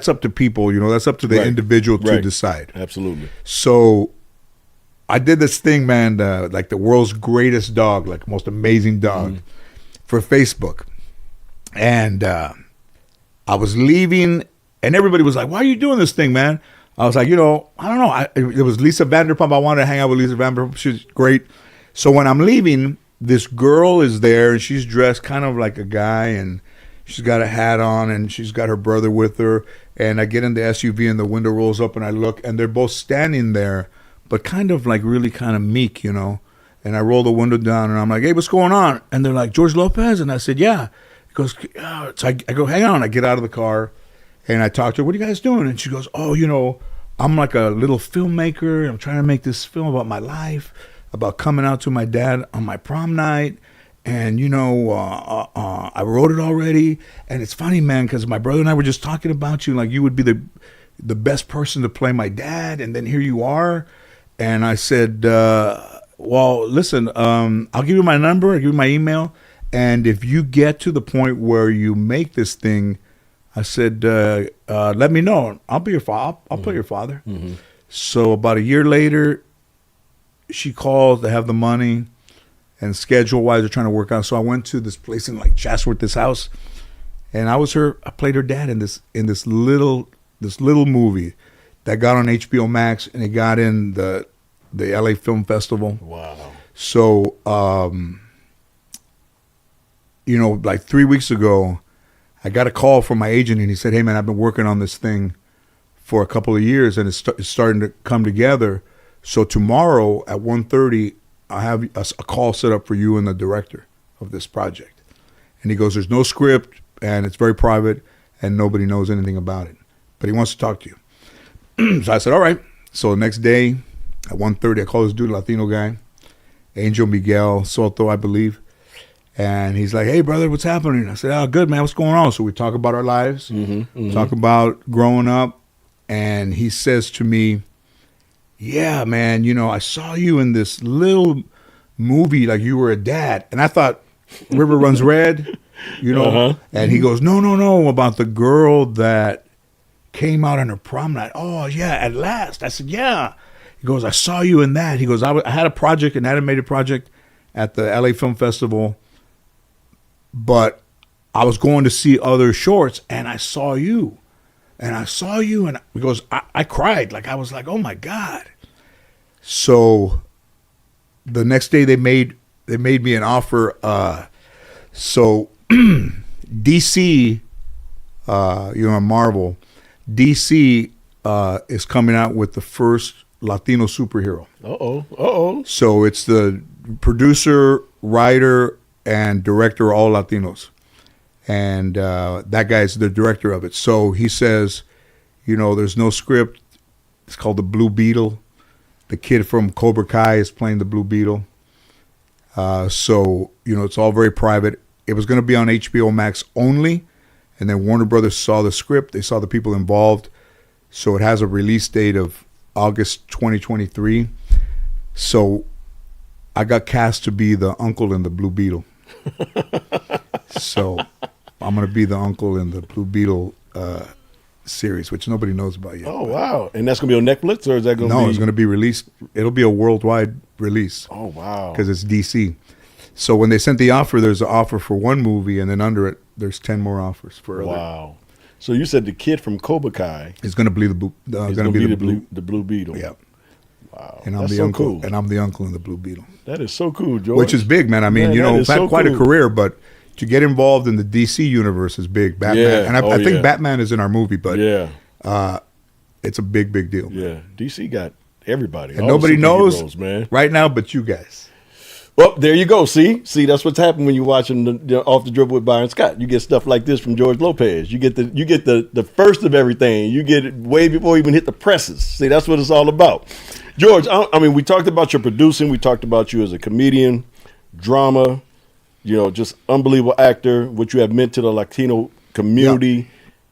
up to people. You know, that's up to the individual to decide. Absolutely. So I did this thing, man, like the world's greatest dog, like most amazing dog, for Facebook. And I was leaving, and everybody was like, "Why are you doing this thing, man?" I was like, you know, I don't know. It was Lisa Vanderpump. I wanted to hang out with Lisa Vanderpump. She's great. So when I'm leaving, this girl is there, and she's dressed kind of like a guy, and she's got a hat on, and she's got her brother with her. And I get in the SUV, and the window rolls up, and I look, and they're both standing there, but kind of like really kind of meek, you know. And I roll the window down, and I'm like, "Hey, what's going on?" And they're like, "George Lopez?" And I said, "Yeah." He goes, "Yeah." So I go, "Hang on." I get out of the car, and I talk to her. "What are you guys doing?" And she goes, "Oh, you know, I'm like a little filmmaker. I'm trying to make this film about my life, about coming out to my dad on my prom night. And, you know, I wrote it already. And it's funny, man, because my brother and I were just talking about you. Like, you would be the best person to play my dad. And then here you are." And I said, "Well, listen, I'll give you my number. I'll give you my email. And if you get to the point where you make this thing," I said, "let me know. I'll be your father. I'll play your father." So about a year later, she calls to have the money, and schedule-wise, they're trying to work out. So I went to this place in like Chatsworth, this house, and I played her dad in this little movie that got on HBO Max, and it got in the LA Film Festival. Wow. So, like 3 weeks ago, I got a call from my agent, and he said, "Hey, man, I've been working on this thing for a couple of years, and it's starting to come together. So tomorrow at 1:30, I have a call set up for you and the director of this project. And he goes, there's no script, and it's very private, and nobody knows anything about it. But he wants to talk to you. So I said, all right. So the next day at 1:30, I call this dude, Latino guy, Angel Miguel Soto, I believe. And he's like, hey, brother, what's happening? I said, oh, good, man. What's going on? So we talk about our lives, talk about growing up. And he says to me, yeah, man, you know, I saw you in this little movie like you were a dad. And I thought, River Runs Red, you know. And he goes, no, about the girl that came out on her prom night. Oh, yeah, at last. I said, yeah. He goes, I saw you in that. He goes, I had a project, an animated project at the LA Film Festival, but I was going to see other shorts, and I saw you. And he goes, I cried. Like, I was like, oh, my God. So the next day they made me an offer. So DC, Marvel, DC is coming out with the first Latino superhero. So it's the producer, writer, and director are all Latinos. And that guy's the director of it. So he says, you know, there's no script. It's called The Blue Beetle. The kid from Cobra Kai is playing the Blue Beetle. So, you know, it's all very private. It was going to be on HBO Max only. And then Warner Brothers saw the script. They saw the people involved. So it has a release date of August 2023. So I got cast to be the uncle in the Blue Beetle. So I'm going to be the uncle in the Blue Beetle series, which nobody knows about yet. Oh, wow. And that's going to be on Netflix, or is that going to be? No, it's going to be released. It'll be a worldwide release. Oh, wow. Because it's DC. So when they sent the offer, there's an offer for one movie, and then under it, there's 10 more offers for other. Wow. So you said the kid from Cobra Kai is going to be the Blue Beetle. Yeah. Wow. And I'm That's the so uncle. cool. And I'm the uncle in the Blue Beetle. That is so cool, George. Which is big, man. I mean, you know, I've had quite cool. a career, but to get involved in the DC universe is big. Batman. Yeah. And I think Batman is in our movie, but yeah. It's a big, big deal. Yeah. DC got everybody. And nobody knows man. right now but you guys. Well, there you go. See, that's what's happened when you're watching Off the Dribble with Byron Scott. You get stuff like this from George Lopez. You get the first of everything. You get it way before you even hit the presses. See, that's what it's all about. George, I mean, we talked about your producing. We talked about you as a comedian, drama, you know, just unbelievable actor, what you have meant to the Latino community.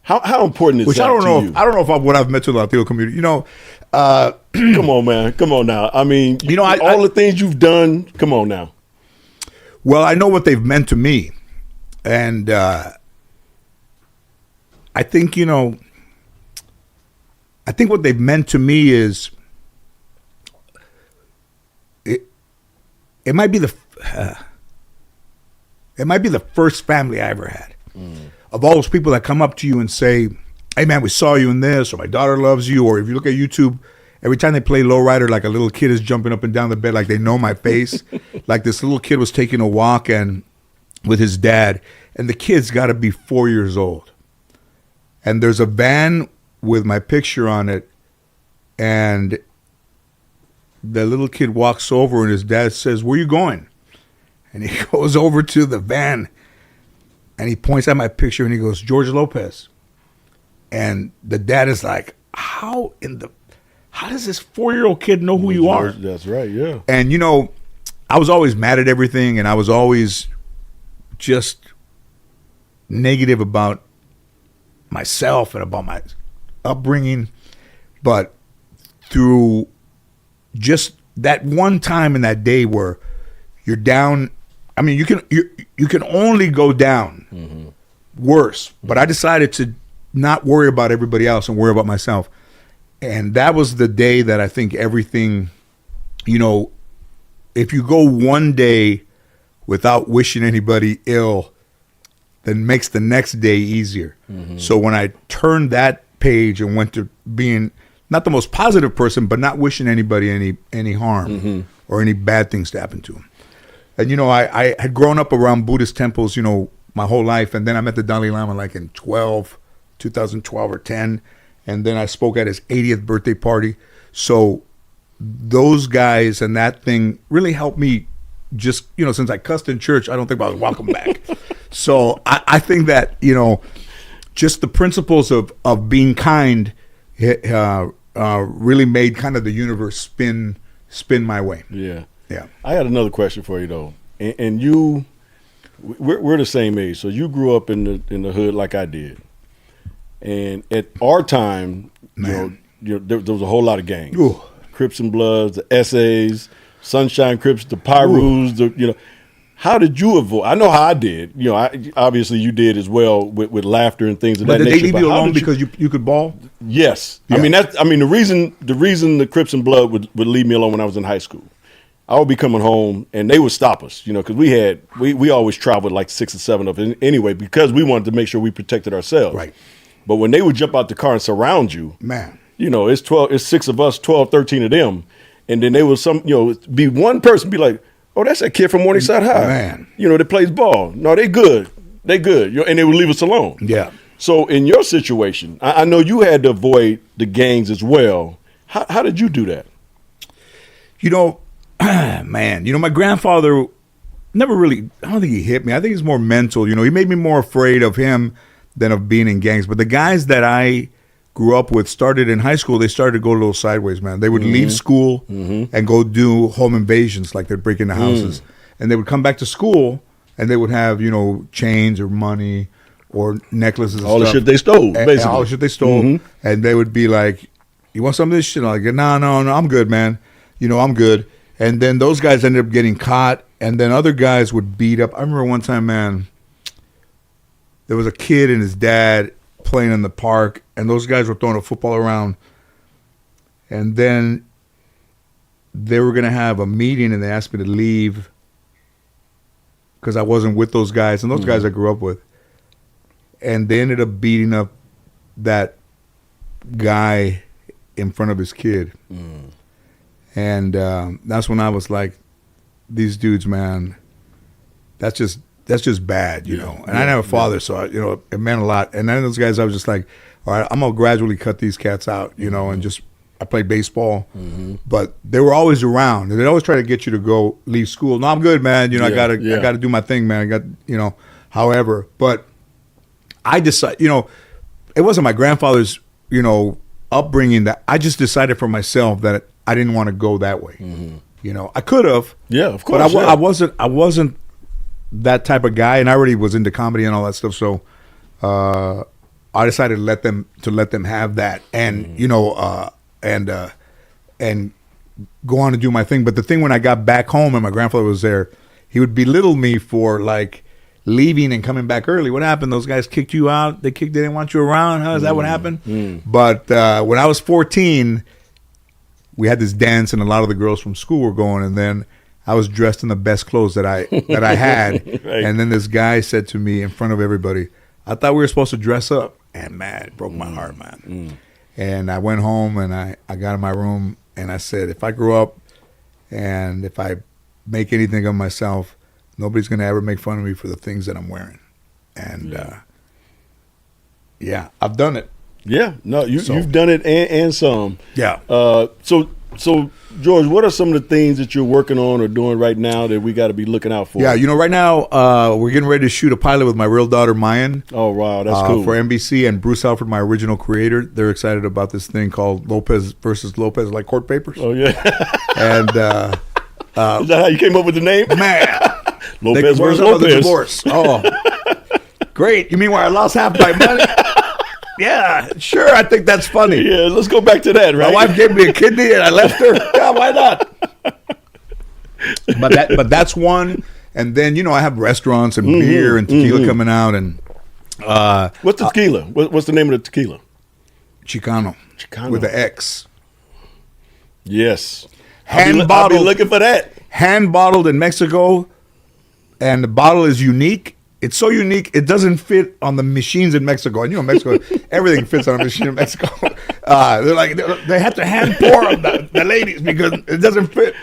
Yeah. How important is that to you? I don't know what I've meant to the Latino community. You know, come on, man. Come on now. I mean, you know, all the things you've done. Come on now. Well, I know what they've meant to me, and I think, you know, what they've meant to me is it might be the first family I ever had. Of all those people that come up to you and say, hey, man, we saw you in this, or my daughter loves you, or if you look at YouTube, every time they play Lowrider, like a little kid is jumping up and down the bed like they know my face. Like this little kid was taking a walk and with his dad, and the kid's got to be 4 years old. And there's a van with my picture on it, and the little kid walks over, and his dad says, where you going? And he goes over to the van, and he points at my picture, and he goes, George Lopez. And the dad is like, how does this 4-year-old kid know who you are? That's right, yeah. And, you know, I was always mad at everything, and I was always just negative about myself and about my upbringing. But through just that one time in that day where you're down, I mean, you can only go down worse. But I decided to not worry about everybody else and worry about myself. And that was the day that I think everything, you know, if you go one day without wishing anybody ill, then makes the next day easier. So when I turned that page and went to being not the most positive person, but not wishing anybody any harm or any bad things to happen to them. And, you know, I had grown up around Buddhist temples, you know, my whole life. And then I met the Dalai Lama like in 2012 or 10. and then I spoke at his 80th birthday party. So those guys and that thing really helped me. Just, since I cussed in church, I don't think about welcome back. So I think that, just the principles of being kind really made kind of the universe spin my way. Yeah. Yeah. I had another question for you though, and we're the same age, so you grew up in the hood like I did, and at our time, there was a whole lot of gangs, Ooh. Crips and Bloods, the Essays, Sunshine Crips, the Pyrus, How did you avoid? I know how I did. Obviously you did as well with laughter and things of that nature. But did they leave you alone because you could ball? Yes. Yeah. The reason the Crips and Blood would leave me alone when I was in high school, I would be coming home and they would stop us, because we always traveled like 6 or 7 of them anyway, because we wanted to make sure we protected ourselves. Right. But when they would jump out the car and surround you, Man, it's 6 of us, 12, 13 of them. And then they would be one person be like, oh, that's that kid from Morningside High. Man. That plays ball. No, they good. They good. And they would leave us alone. Yeah. So in your situation, I know you had to avoid the gangs as well. How did you do that? Man, my grandfather never really, I don't think he hit me. I think it's more mental. He made me more afraid of him than of being in gangs. But the guys that I grew up with started in high school. They started to go a little sideways, man. They would leave school and go do home invasions, like they'd break into houses. And they would come back to school and they would have, chains or money or necklaces and all stuff. the shit they stole, basically. And all the shit they stole. And they would be like, you want some of this shit? I'm like, no, I'm good, man. I'm good. And then those guys ended up getting caught. And then other guys would beat up. I remember one time, man, there was a kid and his dad playing in the park, and those guys were throwing a football around, and then they were going to have a meeting, and they asked me to leave because I wasn't with those guys, and those guys I grew up with, and they ended up beating up that guy in front of his kid. And that's when I was like, these dudes, man, that's just bad, And I didn't have a father, so it meant a lot. And then those guys, I was just like, all right, I'm gonna gradually cut these cats out, and just I played baseball, but they were always around, and they'd always try to get you to leave school. No, I'm good, man. I gotta do my thing, man. I got, however, but I decided, it wasn't my grandfather's, upbringing that I just decided for myself that I didn't want to go that way. I could have, yeah, of course, but I wasn't that type of guy, and I already was into comedy and all that stuff. So I decided to let them have that, and and go on and do my thing. But the thing, when I got back home and my grandfather was there, he would belittle me for like leaving and coming back early. What happened? Those guys kicked you out. They didn't want you around. Huh? Is that what happened? But when I was 14, we had this dance, and a lot of the girls from school were going, and then I was dressed in the best clothes that I had. Right. And then this guy said to me in front of everybody, I thought we were supposed to dress up. And man, it broke my heart, man. And I went home and I got in my room and I said, if I grow up and if I make anything of myself, nobody's going to ever make fun of me for the things that I'm wearing. And I've done it. Yeah, no, you've done it and some. Yeah. So George, what are some of the things that you're working on or doing right now that we got to be looking out for? Yeah, right now we're getting ready to shoot a pilot with my real daughter Mayan. Oh wow, that's cool. For NBC, and Bruce Alford, my original creator. They're excited about this thing called Lopez versus Lopez, like court papers. Oh yeah. And is that how you came up with the name? Man, Lopez versus Lopez. Divorce. Oh, great. You mean where I lost half my money? Yeah, sure. I think that's funny. Yeah, let's go back to that, right? My wife gave me a kidney and I left her. Yeah, why not? But that's one. And then, I have restaurants and beer and tequila coming out. And what's the tequila? What's the name of the tequila? Chicano. With an X. Yes. Hand bottled. I'll be looking for that. Hand bottled in Mexico. And the bottle is unique. It's so unique, it doesn't fit on the machines in Mexico. And Mexico, everything fits on a machine in Mexico. They're like, they have to hand pour on the ladies because it doesn't fit.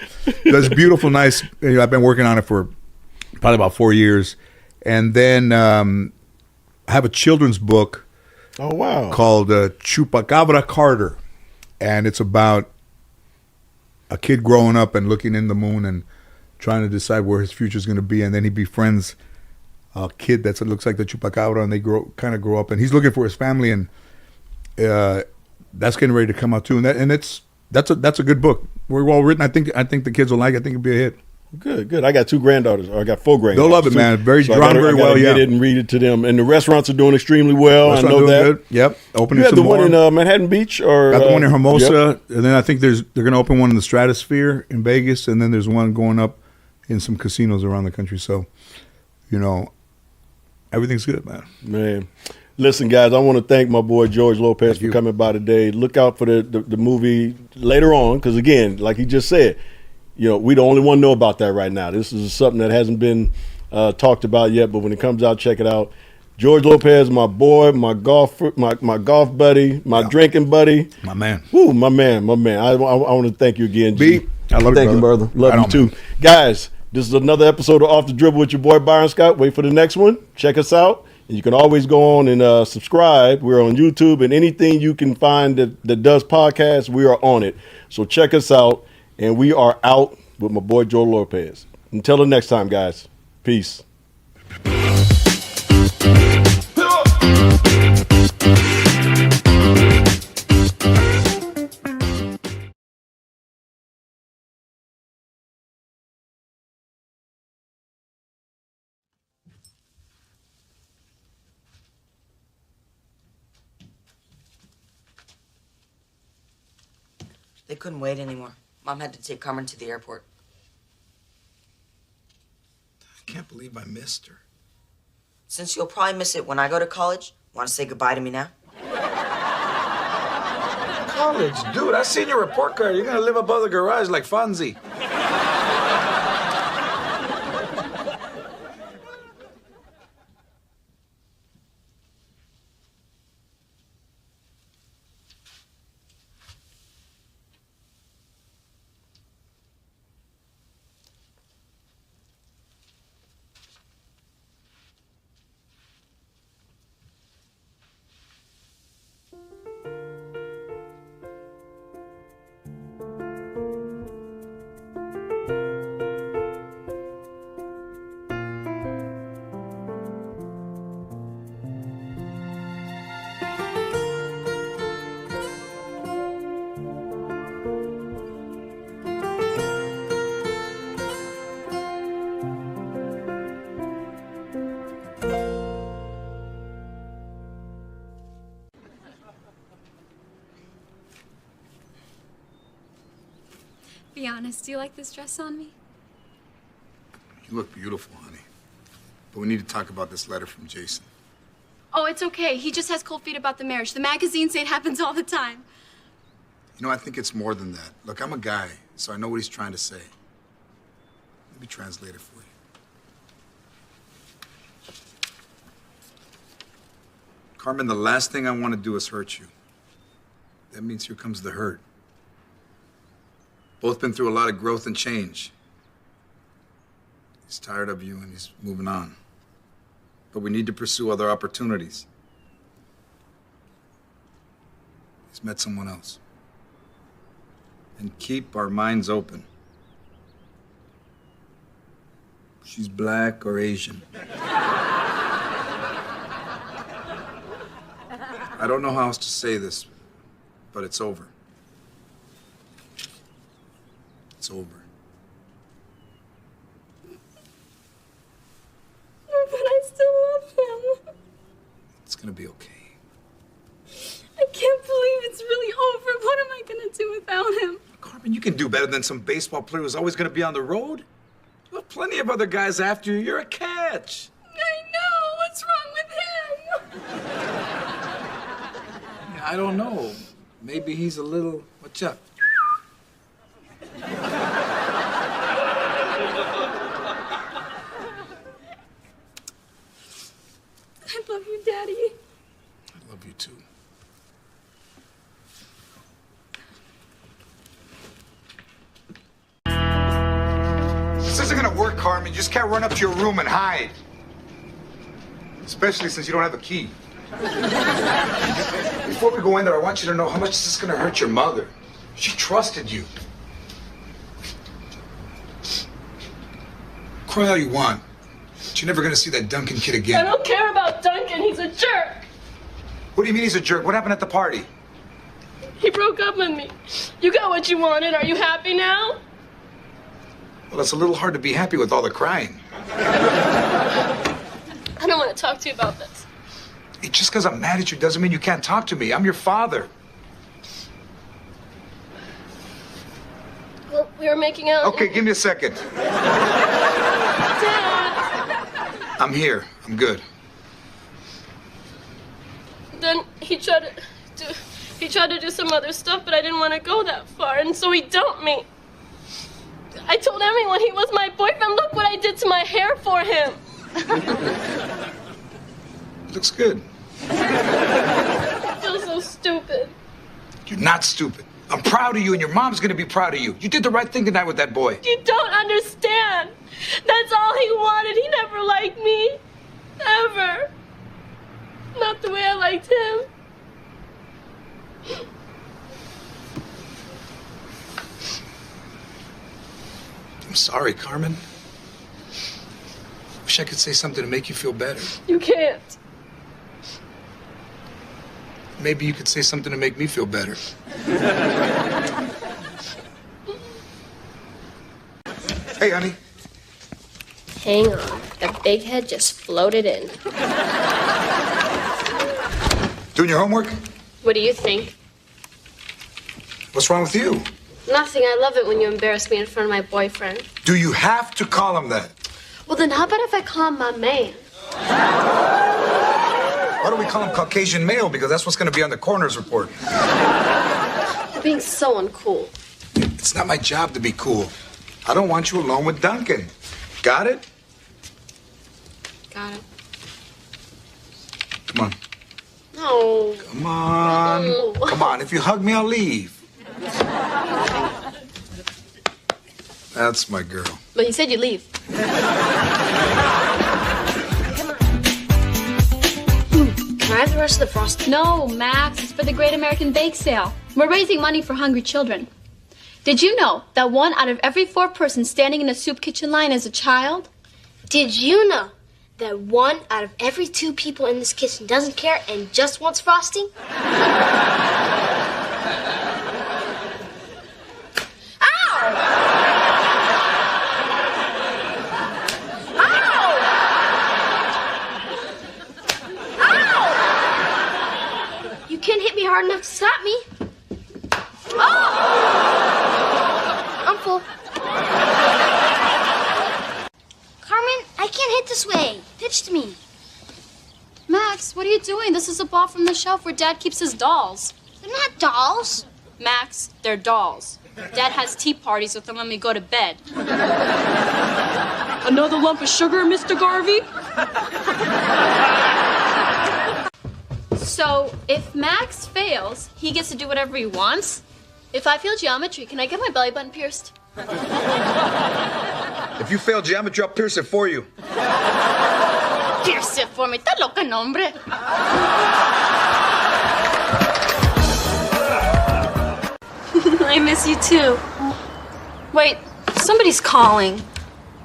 That's beautiful, nice. I've been working on it for probably about 4 years. And then I have a children's book Oh, wow. Called Chupacabra Carter. And it's about a kid growing up and looking in the moon and trying to decide where his future is going to be. And then he befriends a kid that looks like the Chupacabra, and they grow up. And he's looking for his family, and that's getting ready to come out too. And that's a good book. Very well written. I think the kids will like it. I think it'll be a hit. Good. I got 2 granddaughters, or I got 4 granddaughters. They'll love it, man. Very so drawn very well. Get it and read it to them. And the restaurants are doing extremely well. I know that. Good. Yep. Opening you had some the more. one in Manhattan Beach, or got the one in Hermosa, yep. And then I think they're going to open one in the Stratosphere in Vegas, and then there's one going up in some casinos around the country. So, everything's good, man. Listen, guys, I want to thank my boy George Lopez for coming by today. Look out for the movie later on, because again, like he just said, we the only one know about that right now. This is something that hasn't been talked about yet, but when it comes out, check it out. George Lopez, my boy, my golf buddy, my drinking buddy, my man. Woo, my man. I want to thank you again, G. B, I love you, brother. Love you too, man. guys. This is another episode of Off the Dribble with your boy Byron Scott. Wait for the next one. Check us out. And you can always go on and subscribe. We're on YouTube, and anything you can find that does podcasts, we are on it. So check us out. And we are out with my boy George Lopez. Until the next time, guys. Peace. They couldn't wait anymore. Mom had to take Carmen to the airport. I can't believe I missed her. Since you'll probably miss it when I go to college, want to say goodbye to me now? College? Dude, I seen your report card. You're gonna live above the garage like Fonzie. Be honest, do you like this dress on me? You look beautiful, honey. But we need to talk about this letter from Jason. Oh, it's okay. He just has cold feet about the marriage. The magazines say it happens all the time. You know, I think it's more than that. Look, I'm a guy, so I know what he's trying to say. Let me translate it for you. Carmen, the last thing I want to do is hurt you. That means here comes the hurt. Both been through a lot of growth and change. He's tired of you and he's moving on. But we need to pursue other opportunities. He's met someone else. And keep our minds open. She's black or Asian. I don't know how else to say this, but it's over. It's over. But I still love him. It's gonna be okay. I can't believe it's really over. What am I gonna do without him? Carmen, you can do better than some baseball player who's always gonna be on the road. You have plenty of other guys after you. You're a catch. I know. What's wrong with him? I don't know. Maybe he's a little... What's up? I love you, Daddy. I love you too. This isn't gonna work, Carmen. You just can't run up to your room and hide. Especially since you don't have a key. Before we go in there, I want you to know how much this is going to hurt your mother. She trusted you. Cry all you want. But you're never going to see that Duncan kid I again. don't care about Duncan. He's a jerk. What do you mean he's a jerk? What happened at the party? He broke up with me. You got what you wanted. Are you happy now? Well, it's a little hard to be happy with all the crying. I don't want to talk to you about this. Hey, just because I'm mad at you doesn't mean you can't talk to me. I'm your father. Well, we were making out. Okay, give me a second. Dad. I'm here. I'm good. Then he tried to do some other stuff, but I didn't want to go that far, and so he dumped me. I told everyone he was my boyfriend. Look what I did to my hair for him. Looks good. I feel so stupid. You're not stupid. I'm proud of you, and your mom's gonna be proud of you. You did the right thing tonight with that boy. You don't understand. That's all he wanted. He never liked me. Ever. Not the way I liked him. I'm sorry, Carmen. Wish I could say something to make you feel better. You can't. Maybe you could say something to make me feel better. Hey, honey. Hang on. The big head just floated in. Doing your homework? What do you think? What's wrong with you? Nothing. I love it when you embarrass me in front of my boyfriend. Do you have to call him that? Well, then how about if I call him my man? Why don't we call him Caucasian male? Because that's what's going to be on the coroner's report. You're being so uncool. It's not my job to be cool. I don't want you alone with Duncan. Got it? Got it. Come on. No. Come on. No. Come on. If you hug me, I'll leave. That's my girl. But you said you'd leave. Can I have the rest of the frosting? No, Max, it's for the Great American Bake Sale. We're raising money for hungry children. Did you know that 1 out of every 4 persons standing in a soup kitchen line is a child? Did you know that 1 out of every 2 people in this kitchen doesn't care and just wants frosting? You can't hit me hard enough to stop me. Oh! I'm full. Carmen, I can't hit this way. Pitch to me. Max, what are you doing? This is a ball from the shelf where Dad keeps his dolls. They're not dolls. Max, they're dolls. Dad has tea parties with them when we go to bed. Another lump of sugar, Mr. Garvey? So, if Max fails, he gets to do whatever he wants? If I fail geometry, can I get my belly button pierced? If you fail geometry, I'll pierce it for you. Pierce it for me. Está loca, no, hombre. I miss you too. Wait, somebody's calling.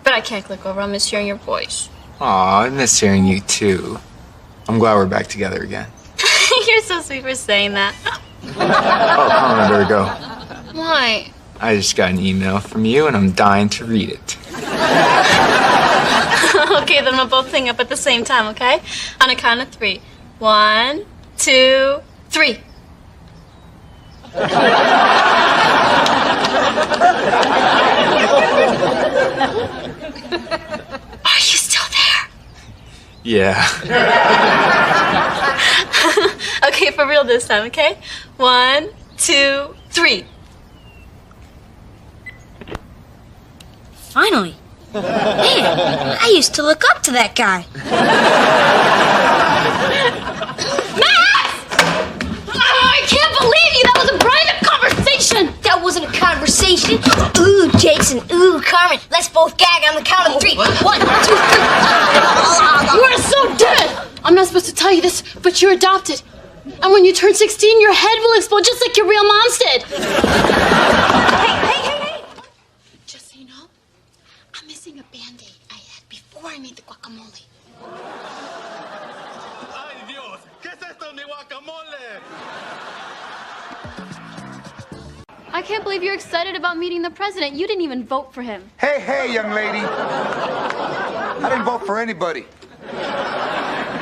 But I can't click over. I'll miss hearing your voice. Aw, I miss hearing you too. I'm glad we're back together again. You're so sweet for saying that. Oh, Colin, I better go. Why? I just got an email from you and I'm dying to read it. Okay, then we'll both hang up at the same time, okay? On a count of 3. 1, 2, 3. Are you still there? Yeah. Okay, for real this time, okay? 1, 2, 3. Finally. Man, I used to look up to that guy. Max! Oh, I can't believe you! That was a private conversation! That wasn't a conversation. Ooh, Jason. Ooh, Carmen. Let's both gag on the count of 3. 1, 2, 3. You are so dead! I'm not supposed to tell you this, but you're adopted. And when you turn 16, your head will explode just like your real moms did. Hey. Just so you know, I'm missing a Band-Aid I had before I made the guacamole. Ay, Dios, ¿qué es esto, mi guacamole? I can't believe you're excited about meeting the president. You didn't even vote for him. Hey, young lady. I didn't vote for anybody.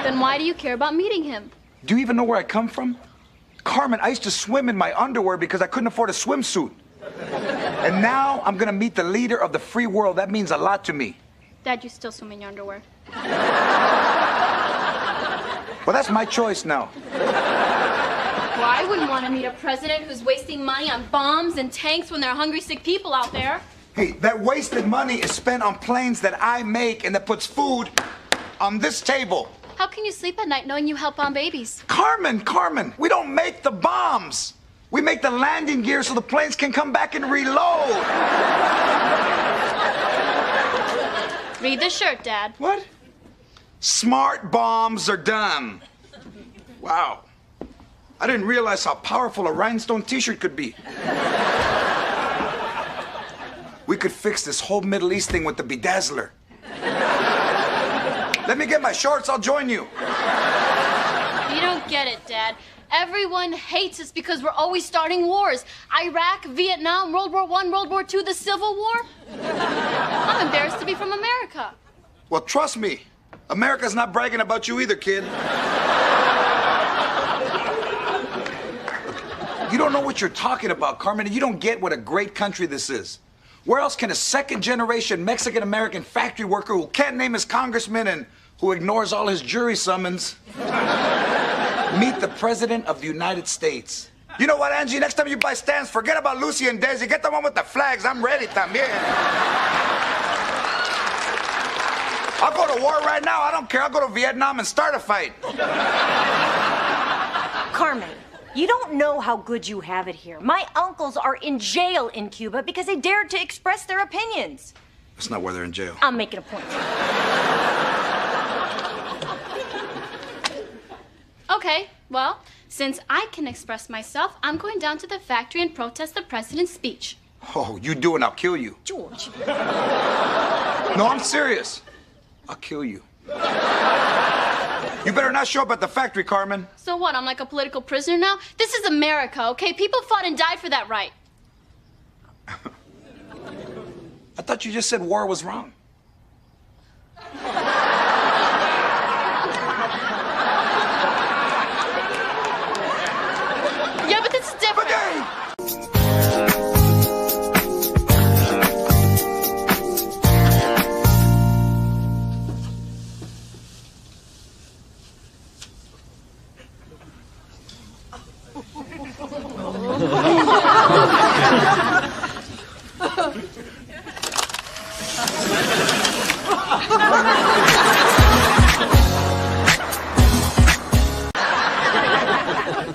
Then why do you care about meeting him? Do you even know where I come from? Carmen, I used to swim in my underwear because I couldn't afford a swimsuit. And now I'm gonna meet the leader of the free world. That means a lot to me. Dad, you still swim in your underwear. Well, that's my choice now. Well, I wouldn't want to meet a president who's wasting money on bombs and tanks when there are hungry, sick people out there. Hey, that wasted money is spent on planes that I make and that puts food on this table. How can you sleep at night knowing you help bomb babies? Carmen, we don't make the bombs. We make the landing gear so the planes can come back and reload. Read the shirt, Dad. What? Smart bombs are done. Wow. I didn't realize how powerful a rhinestone t-shirt could be. We could fix this whole Middle East thing with the bedazzler. Let me get my shorts, I'll join you. You don't get it, Dad. Everyone hates us because we're always starting wars. Iraq, Vietnam, World War I, World War II, the Civil War. I'm embarrassed to be from America. Well, trust me, America's not bragging about you either, kid. You don't know what you're talking about, Carmen, and you don't get what a great country this is. Where else can a second-generation Mexican-American factory worker who can't name his congressman and who ignores all his jury summons meet the President of the United States? You know what, Angie? Next time you buy stamps, forget about Lucy and Daisy. Get the one with the flags. I'm ready también. I'll go to war right now. I don't care. I'll go to Vietnam and start a fight. Carmen, you don't know how good you have it here. My uncles are in jail in Cuba because they dared to express their opinions. That's not where they're in jail. I'm making a point. Okay, well, since I can express myself, I'm going down to the factory and protest the president's speech. Oh, you do and I'll kill you. George. No, I'm serious. I'll kill you. You better not show up at the factory, Carmen. So what, I'm like a political prisoner now? This is America, okay? People fought and died for that right. I thought you just said war was wrong. Yeah, but this is different.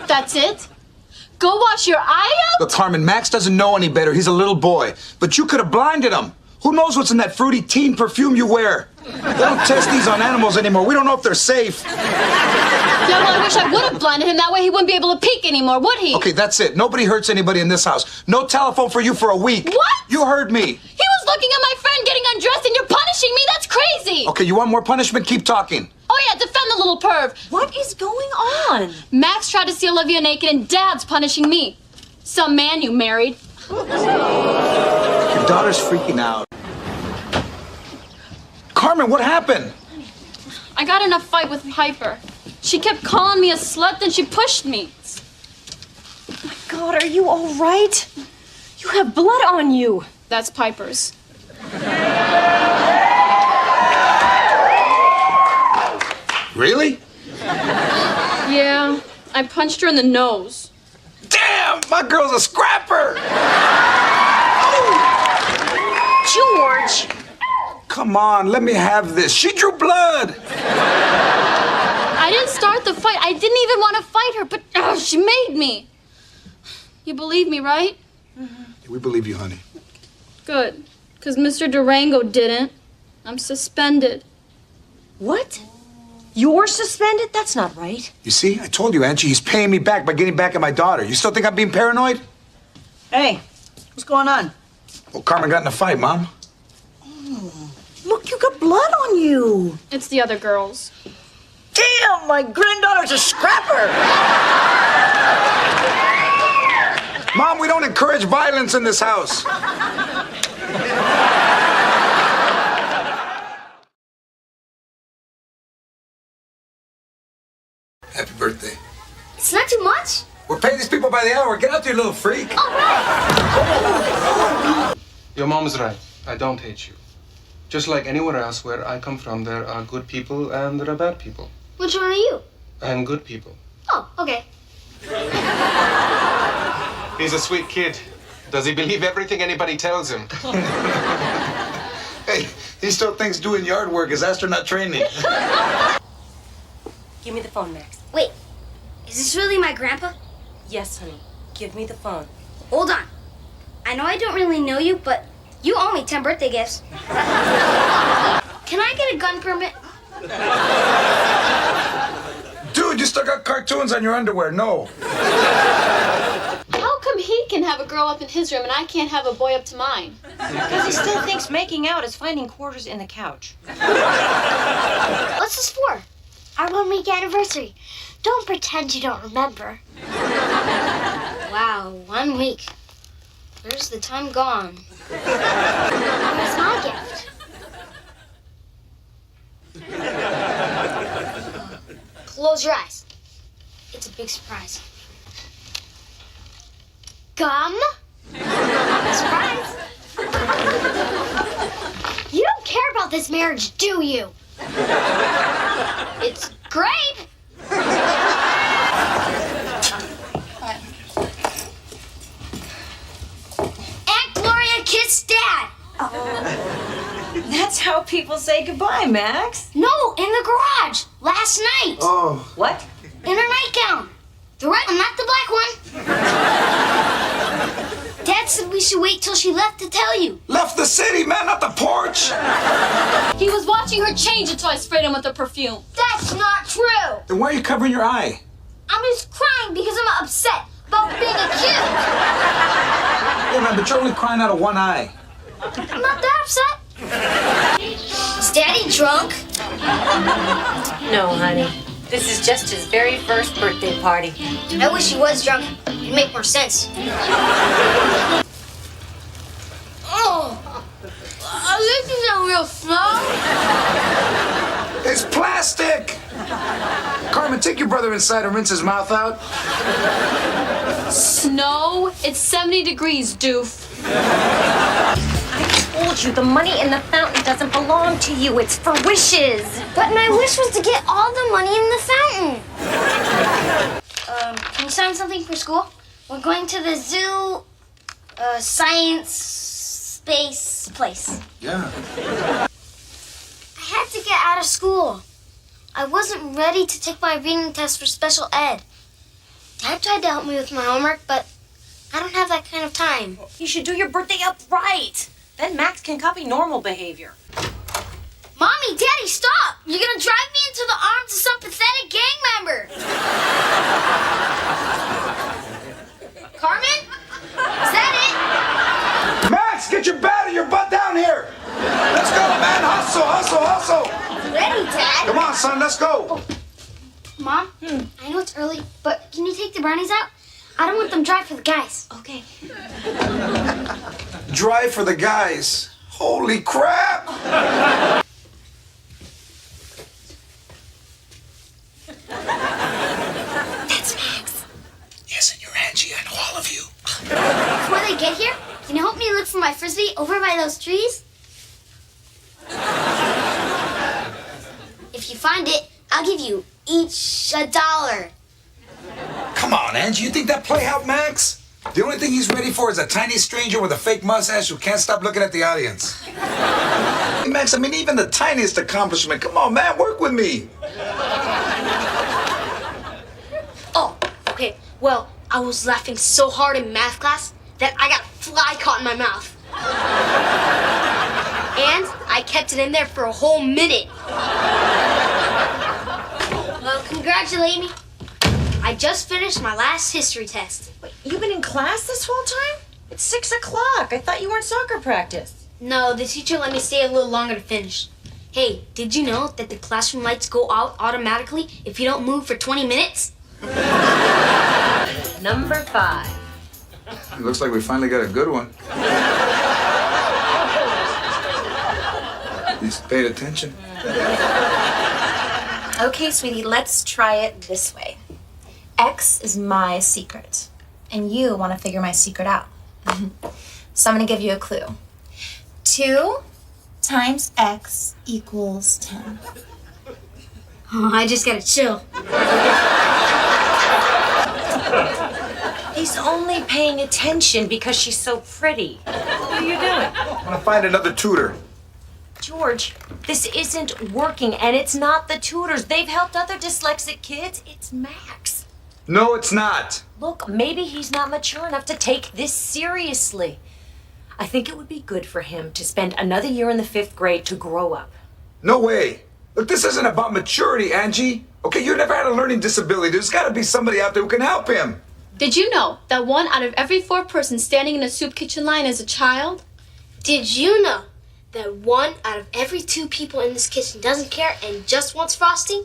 That's it? Go wash your eye out? Look, Carmen, Max doesn't know any better. He's a little boy. But you could have blinded him. Who knows what's in that fruity teen perfume you wear? They don't test these on animals anymore. We don't know if they're safe. Yeah, well, I wish I would have blinded him. That way he wouldn't be able to peek anymore, would he? Okay, that's it. Nobody hurts anybody in this house. No telephone for you for a week. What? You heard me. He was looking at my friend getting undressed and you're punishing me? That's crazy. Okay, you want more punishment? Keep talking. Oh, yeah, defend the little perv. What is going on? Max tried to see Olivia naked and Dad's punishing me. Some man you married. Your daughter's freaking out. Carmen, what happened? I got in a fight with Piper. She kept calling me a slut, then she pushed me. Oh my God, are you all right? You have blood on you. That's Piper's. Really? Yeah, I punched her in the nose. Damn, my girl's a scrapper. George. Come on, let me have this. She drew blood. I didn't start the fight. I didn't even want to fight her, but she made me. You believe me, right? We believe you, honey. Good, because Mr. Durango didn't. I'm suspended. What? You're suspended? That's not right. You see, I told you, Angie, he's paying me back by getting back at my daughter. You still think I'm being paranoid? Hey, what's going on? Well, Carmen got in a fight, Mom. Look, you got blood on you. It's the other girls. Damn, my granddaughter's a scrapper. Mom, we don't encourage violence in this house. Happy birthday. It's not too much. We're paying these people by the hour. Get out there, you little freak. All right. Your mom is right. I don't hate you. Just like anywhere else where I come from, there are good people and there are bad people. Which one are you? I'm good people. Oh, okay. He's a sweet kid. Does he believe everything anybody tells him? Hey, he still thinks doing yard work is astronaut training. Give me the phone, Max. Wait, is this really my grandpa? Yes, honey. Give me the phone. Hold on. I know I don't really know you, but you owe me 10 birthday gifts. Can I get a gun permit? Dude, you still got cartoons on your underwear. No. How come he can have a girl up in his room and I can't have a boy up to mine? Because he still thinks making out is finding quarters in the couch. What's this for? Our 1 week anniversary. Don't pretend you don't remember. Wow, 1 week. Where's the time gone? Where's my gift? Close your eyes. It's a big surprise. Gum? Surprise. You don't care about this marriage, do you? It's great. Aunt Gloria kissed Dad. That's how people say goodbye, Max. No, in the garage last night. Oh. What? In her nightgown. The red one, not the black one. Dad said we should wait till she left to tell you. Left the city, man, not the porch. He was watching her change it, so I sprayed him with the perfume. That's not true. Then why are you covering your eye? I'm just crying because I'm upset about being accused. Yeah, man, but you're only crying out of one eye. I'm not that upset. Is Daddy drunk? No, honey. This is just his very first birthday party. I wish he was drunk. It'd make more sense. Oh, this isn't real snow. It's plastic. Carmen, take your brother inside and rinse his mouth out. Snow? It's 70 degrees, doof. I told you the money in the fountain doesn't belong to you. It's for wishes. But my wish was to get all the money in the fountain. Can you sign something for school? We're going to the zoo, science, space place. Yeah. I had to get out of school. I wasn't ready to take my reading test for special ed. Dad tried to help me with my homework, but I don't have that kind of time. You should do your birthday up right. Then Max can copy normal behavior. Mommy, Daddy, stop! You're gonna drive me into the arms of some pathetic gang member. Carmen? Is that it? Max, get your bat and your butt down here. Let's go, man. Hustle, hustle, hustle. Ready, Dad. Come on, son, let's go. Mom, I know it's early, but can you take the brownies out? I don't want them dry for the guys. Okay. Dry for the guys. Holy crap. That's Max. Yes, and you're Angie. I know all of you. Before they get here, can you help me look for my frisbee over by those trees? If you find it, I'll give you each $1. Come on, Angie. You think that play helped Max? The only thing he's ready for is a tiny stranger with a fake mustache who can't stop looking at the audience. Hey, Max, I mean, even the tiniest accomplishment. Come on, man, work with me. Oh, okay. Well, I was laughing so hard in math class that I got a fly caught in my mouth. And I kept it in there for a whole minute. congratulate me. I just finished my last history test. Wait, you've been in class this whole time? It's 6 o'clock. I thought you were in soccer practice. No, the teacher let me stay a little longer to finish. Hey, did you know that the classroom lights go out automatically if you don't move for 20 minutes? Number 5. It looks like we finally got a good one. He's paid attention. Okay, sweetie, let's try it this way. X is my secret, and you want to figure my secret out. So I'm going to give you a clue. 2 times X equals 10. Oh, I just gotta chill. He's only paying attention because she's so pretty. What are you doing? I'm gonna find another tutor. George, this isn't working, and it's not the tutors. They've helped other dyslexic kids. It's Max. No, it's not. Look, maybe he's not mature enough to take this seriously. I think it would be good for him to spend another year in the 5th grade to grow up. No way. Look, this isn't about maturity, Angie. Okay, you never had a learning disability. There's gotta be somebody out there who can help him. Did you know that 1 out of every 4 persons standing in a soup kitchen line is a child? Did you know that 1 out of every 2 people in this kitchen doesn't care and just wants frosting?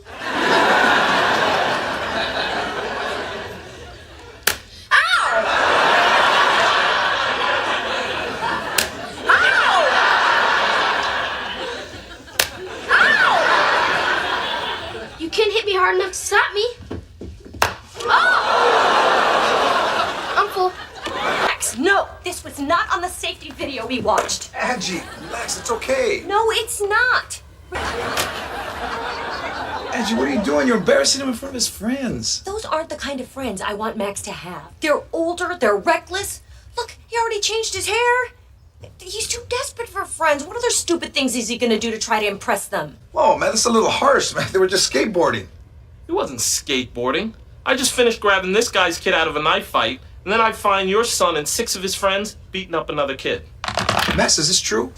You can't hit me hard enough to stop me. Oh! I'm full. Max, no, this was not on the safety video we watched. Angie, relax, it's okay. No, it's not. Angie, what are you doing? You're embarrassing him in front of his friends. Those aren't the kind of friends I want Max to have. They're older, they're reckless. Look, he already changed his hair. He's too desperate for friends. What other stupid things is he gonna do to try to impress them? Whoa, man, that's a little harsh, man. They were just skateboarding. It wasn't skateboarding. I just finished grabbing this guy's kid out of a knife fight, and then I find your son and 6 of his friends beating up another kid. Max, is this true?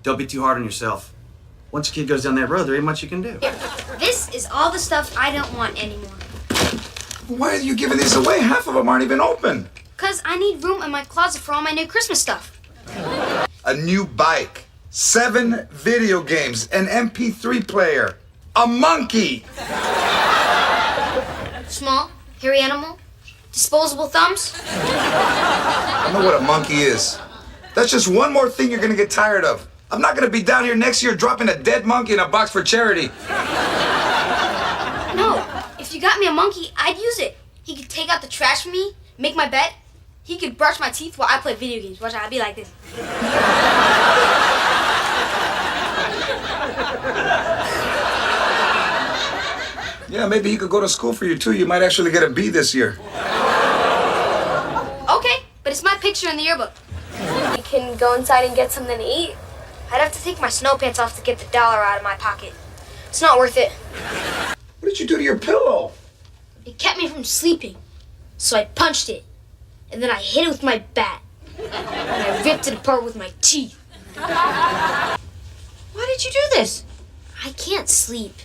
Don't be too hard on yourself. Once a kid goes down that road, there ain't much you can do. This is all the stuff I don't want anymore. Why are you giving these away? Half of them aren't even open. Because I need room in my closet for all my new Christmas stuff. A new bike, 7 video games, an MP3 player, a monkey. Small, hairy animal, disposable thumbs. I know what a monkey is. That's just one more thing you're gonna get tired of. I'm not gonna be down here next year dropping a dead monkey in a box for charity. No, if you got me a monkey, I'd use it. He could take out the trash for me, make my bed. He could brush my teeth while I play video games. Watch out, I'd be like this. Yeah, maybe he could go to school for you too. You might actually get a B this year. Okay, but it's my picture in the yearbook. We can go inside and get something to eat. I'd have to take my snow pants off to get the dollar out of my pocket. It's not worth it. What did you do to your pillow? It kept me from sleeping. So I punched it. And then I hit it with my bat. And I ripped it apart with my teeth. Why did you do this? I can't sleep.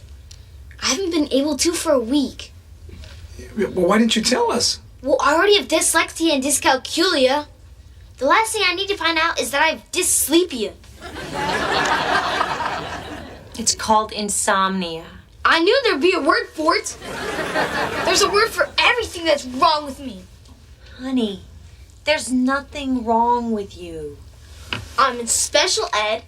I haven't been able to for a week. Well, why didn't you tell us? Well, I already have dyslexia and dyscalculia. The last thing I need to find out is that I have dysleepia. It's called insomnia. I knew there'd be a word for it. There's a word for everything that's wrong with me. Honey, there's nothing wrong with you. I'm in special ed.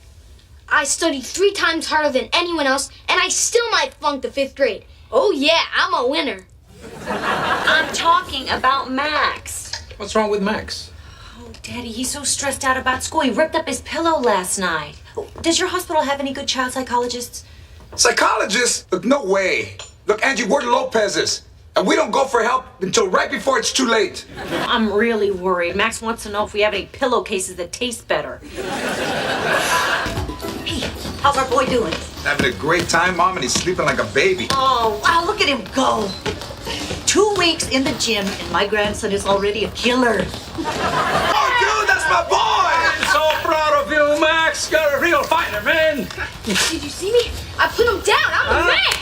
I studied 3 times harder than anyone else, and I still might flunk the 5th grade. Oh yeah, I'm a winner. I'm talking about Max. What's wrong with Max? Oh, Daddy, he's so stressed out about school. He ripped up his pillow last night. Does your hospital have any good child psychologists? Psychologists? Look, no way. Look, Angie, we're Lopez's. And we don't go for help until right before it's too late. I'm really worried. Max wants to know if we have any pillowcases that taste better. Hey, how's our boy doing? Having a great time, Mom, and he's sleeping like a baby. Oh, wow, look at him go. 2 weeks in the gym, and my grandson is already a killer. Oh, dude, that's my boy! I'm so proud of you, Max. Max, you're a real fighter, man. Did you see me? I put him down. I'm the man.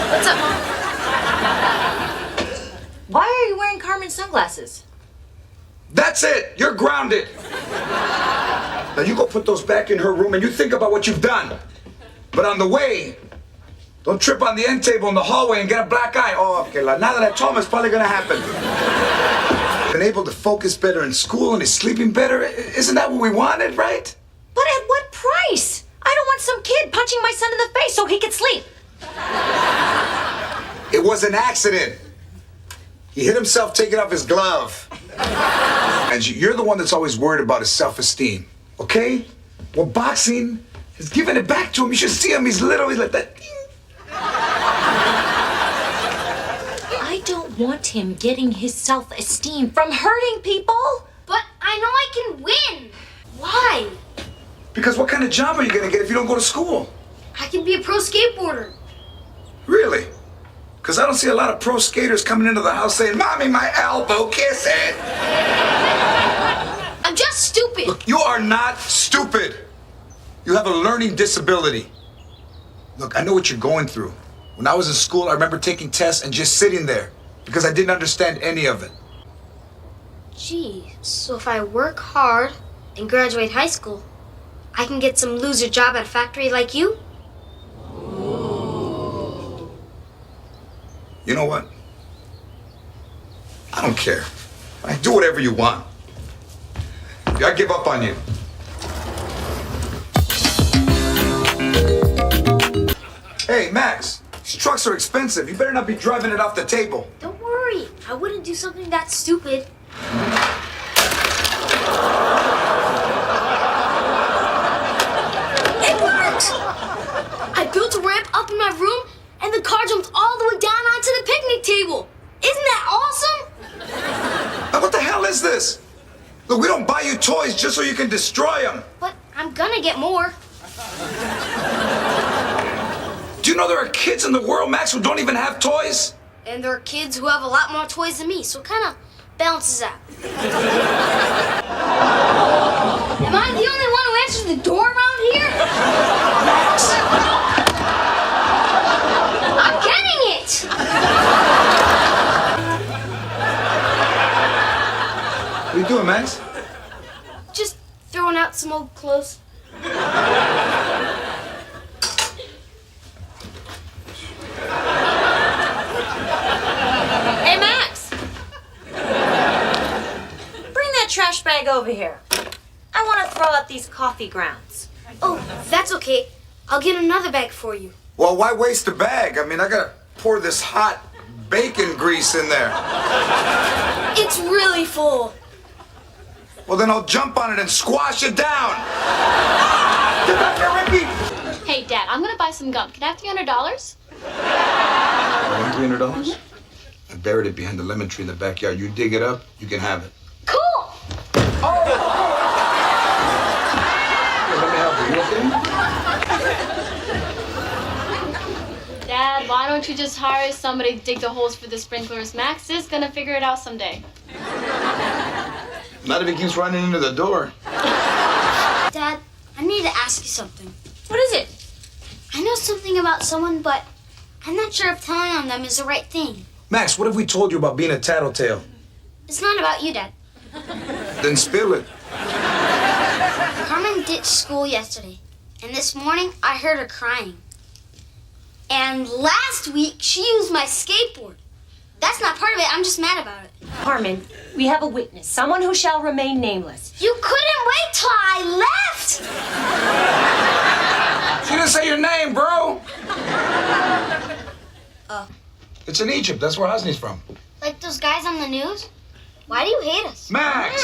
What's up, Mom? Why are you wearing Carmen's sunglasses? That's it. You're grounded. Now you go put those back in her room and you think about what you've done. But on the way, don't trip on the end table in the hallway and get a black eye. Oh, okay. Now that I told him, it's probably gonna happen. Been able to focus better in school and he's sleeping better. Isn't that what we wanted, right? But at what price? I don't want some kid punching my son in the face so he can sleep. It was an accident. He hit himself taking off his glove. And you're the one that's always worried about his self-esteem, okay? Well, boxing has given it back to him. You should see him. He's literally like that. I don't want him getting his self-esteem from hurting people. But I know I can win. Why? Because what kind of job are you gonna get if you don't go to school? I can be a pro skateboarder. Really? Because I don't see a lot of pro skaters coming into the house saying, "Mommy, my elbow, kiss it." I'm just stupid. Look, you are not stupid. You have a learning disability. Look, I know what you're going through. When I was in school, I remember taking tests and just sitting there because I didn't understand any of it. Gee, so if I work hard and graduate high school, I can get some loser job at a factory like you? You know what? I don't care. I do whatever you want. I give up on you. Hey, Max, these trucks are expensive. You better not be driving it off the table. Don't worry. I wouldn't do something that stupid. It worked! I built a ramp up in my room, and the car jumped all the way down onto the picnic table. Isn't that awesome? Now, what the hell is this? Look, we don't buy you toys just so you can destroy them. But I'm gonna get more. Do you know there are kids in the world, Max, who don't even have toys? And there are kids who have a lot more toys than me, so it kind of balances out. Am I the only one who answers the door around here? Max! I'm getting it! What are you doing, Max? Just throwing out some old clothes. Hey, Max! Bring that trash bag over here. I want to throw out these coffee grounds. Oh, that's okay. I'll get another bag for you. Well, why waste a bag? I mean, I gotta pour this hot bacon grease in there. It's really full. Well, then I'll jump on it and squash it down. Get back here, Ricky! Hey, Dad, I'm gonna buy some gum. Can I have $300? $300? I buried it behind the lemon tree in the backyard. You dig it up, you can have it. Cool! Here, let me help you. You okay? Dad, why don't you just hire somebody to dig the holes for the sprinklers? Max is gonna figure it out someday. Not if he keeps running into the door. Dad, I need to ask you something. What is it? I know something about someone, but I'm not sure if telling on them is the right thing. Max, what have we told you about being a tattletale? It's not about you, Dad. Then spill it. Carmen ditched school yesterday, and this morning I heard her crying. And last week she used my skateboard. That's not part of it. I'm just mad about it. Carmen, we have a witness, someone who shall remain nameless. You couldn't wait till I left! She didn't say your name, bro. Oh. It's in Egypt. That's where Hosni's from. Like those guys on the news? Why do you hate us? Max!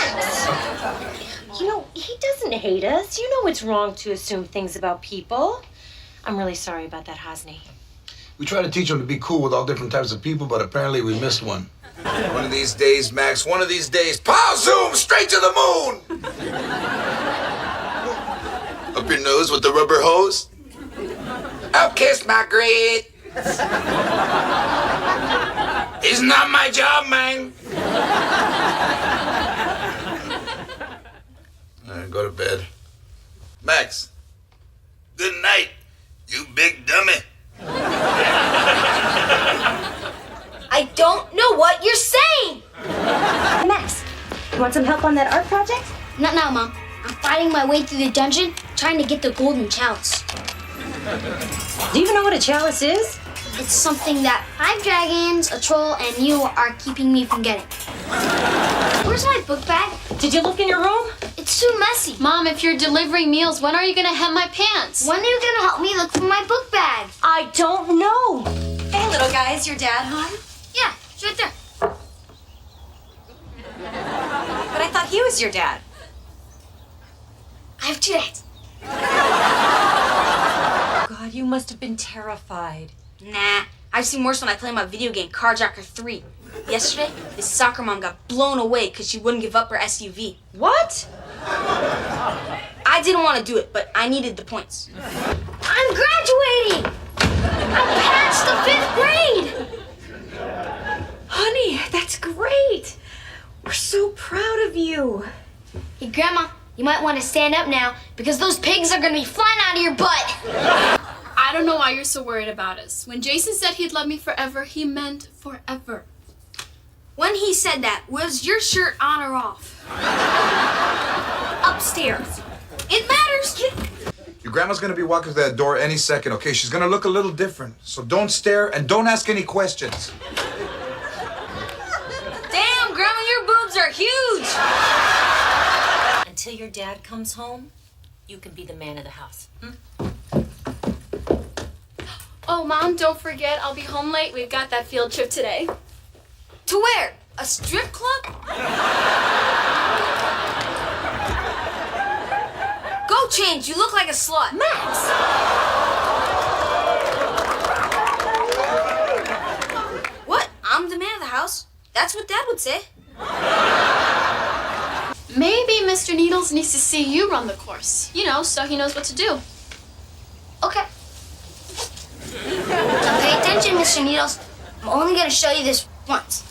You know, he doesn't hate us. You know it's wrong to assume things about people. I'm really sorry about that, Hosni. We try to teach him to be cool with all different types of people, but apparently we missed one. One of these days, Max, one of these days, pow zoom straight to the moon! Up your nose with the rubber hose? I'll kiss Margaret! It's not my job, man! and go to bed. Max, good night, you big dummy. I don't know what you're saying! Max, you want some help on that art project? Not now, Mom. I'm fighting my way through the dungeon, trying to get the golden chalice. Do you even know what a chalice is? It's something that 5 dragons, a troll, and you are keeping me from getting. Where's my book bag? Did you look in your room? It's too messy. Mom, if you're delivering meals, when are you gonna hem my pants? When are you gonna help me look for my book bag? I don't know. Hey, little guy, is your dad home? Yeah, it's right there. But I thought he was your dad. I have 2 dads. God, you must have been terrified. Nah, I've seen worse when I play my video game, Carjacker 3. Yesterday, this soccer mom got blown away because she wouldn't give up her SUV. What? I didn't want to do it, but I needed the points. I'm graduating! I passed the 5th grade! Honey, that's great. We're so proud of you. Hey, Grandma, you might want to stand up now because those pigs are going to be flying out of your butt. I don't know why you're so worried about us. When Jason said he'd love me forever, he meant forever. When he said that, was your shirt on or off? Upstairs. It matters. Your grandma's gonna be walking through that door any second, okay? She's gonna look a little different. So don't stare and don't ask any questions. Damn, Grandma, your boobs are huge. Until your dad comes home, you can be the man of the house. Oh, Mom, don't forget, I'll be home late. We've got that field trip today. To where? A strip club? Go change. You look like a slut. Max! What? I'm the man of the house. That's what Dad would say. Maybe Mr. Needles needs to see you run the course. You know, so he knows what to do. Okay. Pay attention, Mr. Needles. I'm only going to show you this once.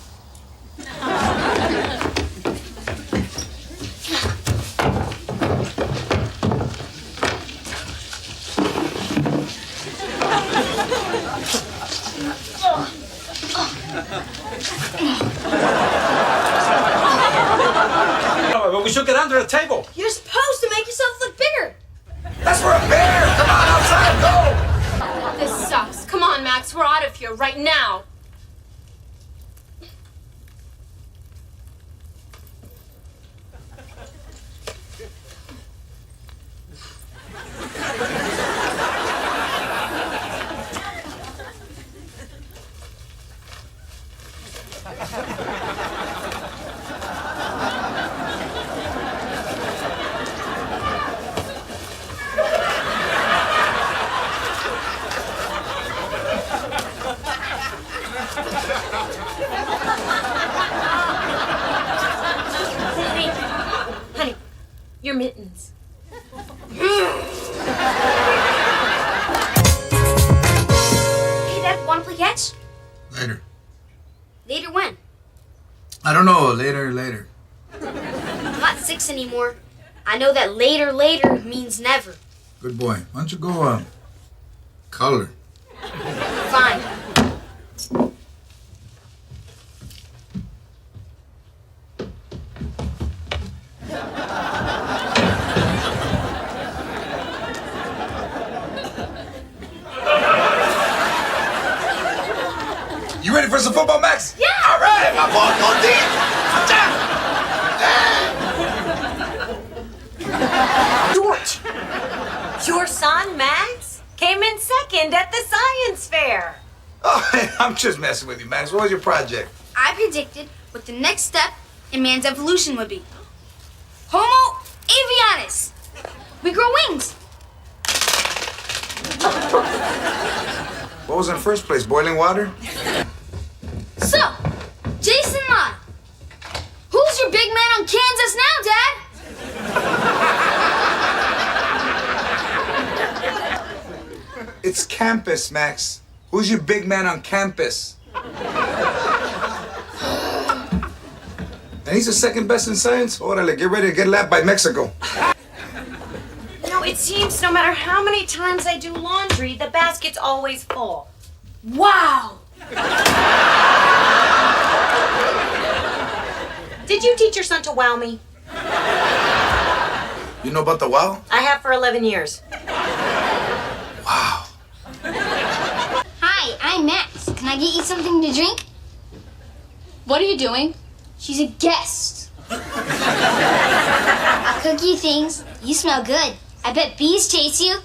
But we should get under the table. You're supposed to make yourself look bigger. That's for a bear! Come on, outside, go! This sucks. Come on, Max, we're out of here right now. Honey, your mittens. Hey, Dad, want to play catch? Later. Later when? I don't know. Later. I'm not 6 anymore. I know that later means never. Good boy. Why don't you go, color? Fine. You ready for some football, Max? Yeah! All right, my ball go deep. George, your son, Max, came in second at the science fair. Oh, hey, I'm just messing with you, Max. What was your project? I predicted what the next step in man's evolution would be. Homo avianus. We grow wings. What was in first place? Boiling water? So, Jason Lott, who's your big man on Kansas now, Dad? It's campus, Max. Who's your big man on campus? And he's the second best in science? Orale, get ready to get lapped by Mexico. seems no matter how many times I do laundry, the basket's always full. Wow! Did you teach your son to wow me? You know about the wow? I have for 11 years. Wow. Hi, I'm Max. Can I get you something to drink? What are you doing? She's a guest. Cookie things. You smell good. I bet bees chase you.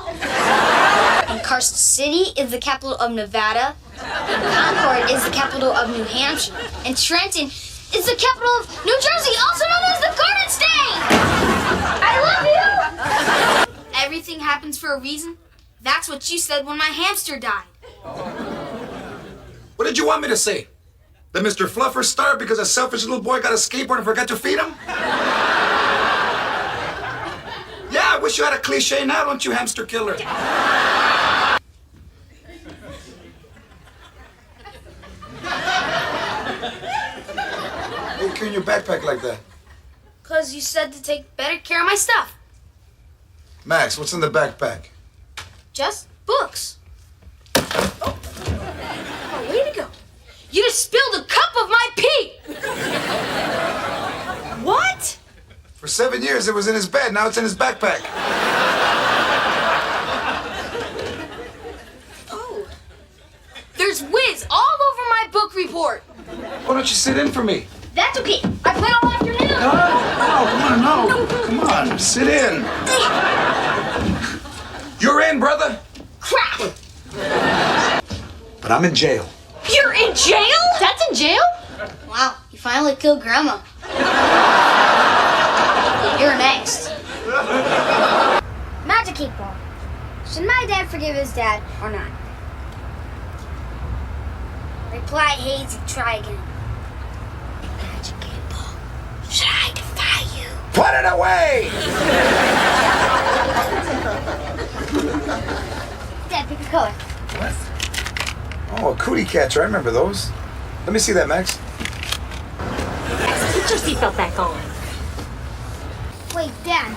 And Carson City is the capital of Nevada. And Concord is the capital of New Hampshire. And Trenton is the capital of New Jersey, also known as the Garden State. I love you. Everything happens for a reason. That's what you said when my hamster died. What did you want me to say? That Mr. Fluffer starved because a selfish little boy got a skateboard and forgot to feed him? Yeah, I wish you had a cliche now, don't you, hamster killer? Why are you carrying your backpack like that? Because you said to take better care of my stuff. Max, what's in the backpack? Just books. Oh, way to go. You just spilled a cup of my pee. What? For 7 years, it was in his bed. Now it's in his backpack. Oh. There's whiz all over my book report. Why don't you sit in for me? That's okay. I played all afternoon. No, come on, sit in. You're in, brother. Crap. But I'm in jail. You're in jail? Dad's in jail? Wow, you finally killed Grandma. You're next. Magic 8 Ball. Should my dad forgive his dad or not? Reply Hazy, try again. Magic 8 Ball. Should I defy you? Put it away! Dad, pick a color. What? Oh, a cootie catcher. I remember those. Let me see that, Max. Put your seatbelt back on. Wait, Dad,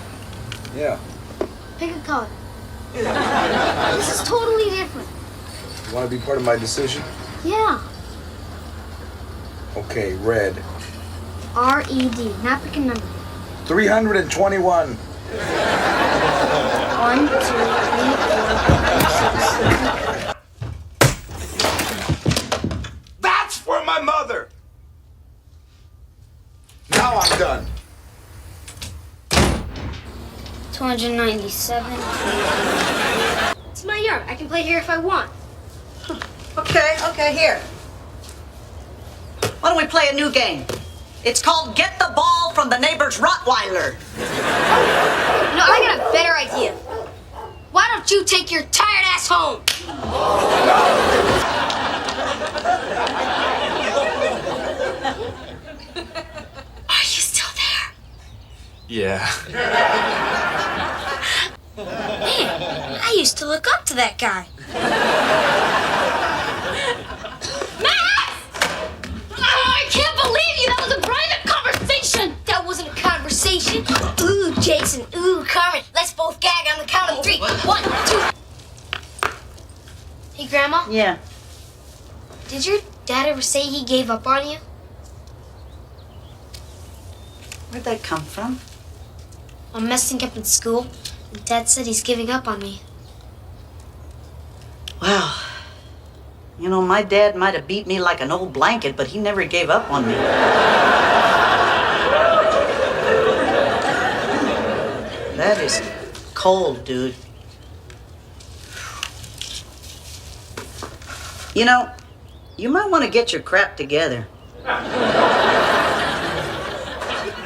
Yeah. pick a color. This is totally different. You want to be part of my decision? Yeah. Okay, red. R-E-D. Now pick a number. 321. 1, 2, 3, 4, 5, 6. That's for my mother. Now I'm done. 297. It's my yard. I can play here if I want. Okay, here. Why don't we play a new game? It's called Get the Ball from the Neighbor's Rottweiler. No, I got a better idea. Why don't you take your tired ass home? Are you still there? Yeah. Man, I used to look up to that guy. I can't believe you! That was a private conversation! That wasn't a conversation. Ooh, Jason. Ooh, Carmen. Let's both gag on the count of 3. 1, 2. Hey, Grandma. Yeah. Did your dad ever say he gave up on you? Where'd that come from? I'm messing up in school, and Dad said he's giving up on me. Wow. You know, my dad might have beat me like an old blanket, but he never gave up on me. That is cold, dude. You know, you might want to get your crap together.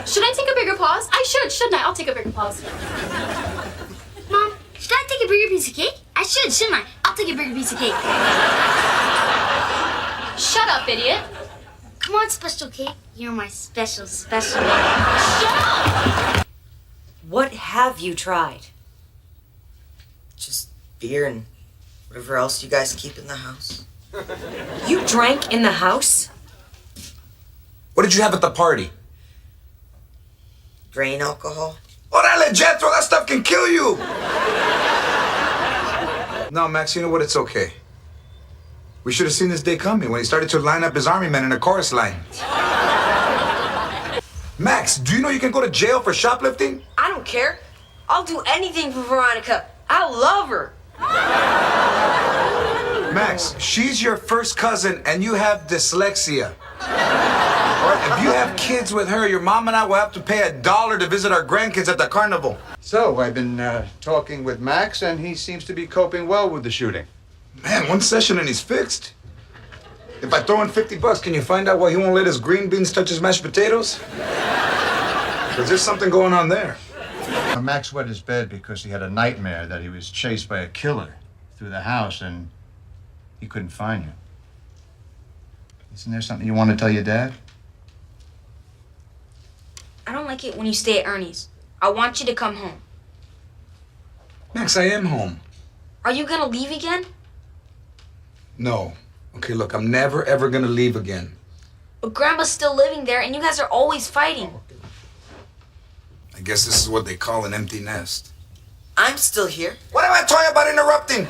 Should I take a bigger pause? I should, shouldn't I? I'll take a bigger pause. Mom, should I take a bigger piece of cake? I should, shouldn't I? I'll take a bigger piece of cake. Shut up, idiot. Come on, special cake. You're my special. Shut up! What have you tried? Just beer and whatever else you guys keep in the house. You drank in the house? What did you have at the party? Grain alcohol. Orale, Jethro, that stuff can kill you. No, Max, you know what? It's okay. We should have seen this day coming when he started to line up his army men in a chorus line. Max, do you know you can go to jail for shoplifting? I don't care. I'll do anything for Veronica. I love her. Max, she's your first cousin and you have dyslexia. All right, if you have kids with her, your mom and I will have to pay $1 to visit our grandkids at the carnival. So, I've been talking with Max, and he seems to be coping well with the shooting. Man, one session and he's fixed. If I throw in $50, can you find out why he won't let his green beans touch his mashed potatoes? Because there's something going on there. Max wet his bed because he had a nightmare that he was chased by a killer through the house, and he couldn't find you. Isn't there something you want to tell your dad? I don't like it when you stay at Ernie's. I want you to come home. Max, I am home. Are you gonna leave again? No. Okay, look, I'm never, ever gonna leave again. But Grandma's still living there, and you guys are always fighting. I guess this is what they call an empty nest. I'm still here. What am I talking about interrupting?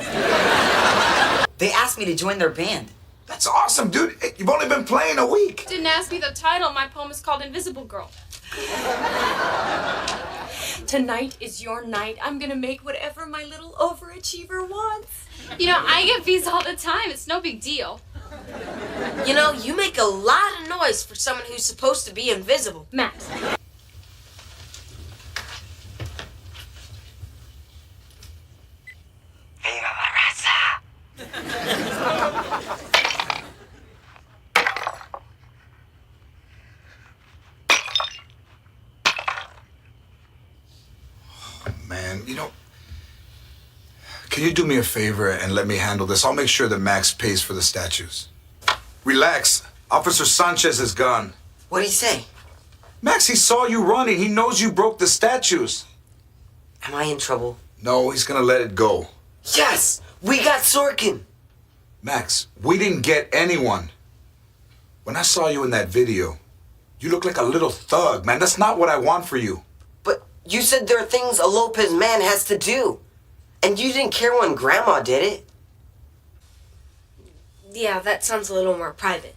They asked me to join their band. That's awesome, dude. Hey, you've only been playing a week. Didn't ask me the title. My poem is called Invisible Girl. Tonight is your night. I'm gonna make whatever my little overachiever wants. You know, I get bees all the time. It's no big deal. You know, you make a lot of noise for someone who's supposed to be invisible. Max. Viva la raza! Man, you know, can you do me a favor and let me handle this? I'll make sure that Max pays for the statues. Relax. Officer Sanchez is gone. What'd he say? Max, he saw you running. He knows you broke the statues. Am I in trouble? No, he's gonna let it go. Yes! We got Sorkin! Max, we didn't get anyone. When I saw you in that video, you look like a little thug, man. That's not what I want for you. But you said there are things a Lopez man has to do. And you didn't care when Grandma did it. Yeah, that sounds a little more private.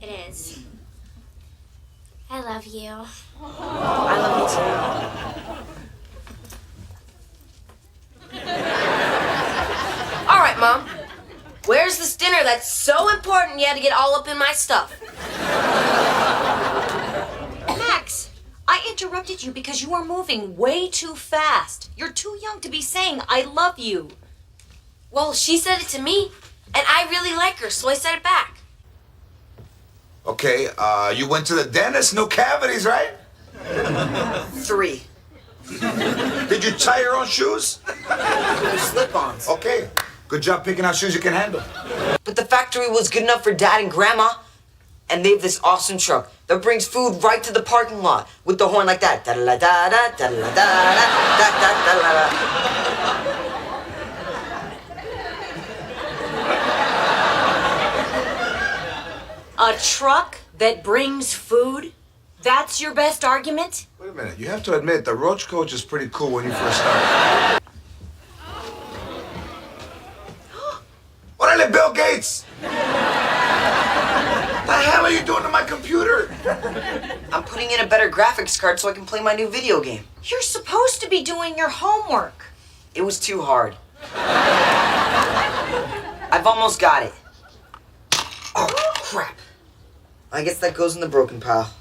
It is. I love you. I love you too. All right, Mom. Where's this dinner that's so important you had to get all up in my stuff? Max, I interrupted you because you are moving way too fast. You're too young to be saying I love you. Well, she said it to me, and I really like her, so I said it back. Okay, you went to the dentist, no cavities, right? 3. Did you tie your own shoes? Slip-ons. Okay, good job picking out shoes you can handle. But the factory was good enough for Dad and Grandma. And they have this awesome truck that brings food right to the parking lot with the horn like that. Da-da-da-da, da-da-da-da, da-da-da-da. A truck that brings food? That's your best argument? Wait a minute, you have to admit, the Roach Coach is pretty cool when you first started. Orale, Bill Gates! What the hell are you doing to my computer? I'm putting in a better graphics card so I can play my new video game. You're supposed to be doing your homework. It was too hard. I've almost got it. Oh, crap. I guess that goes in the broken pile.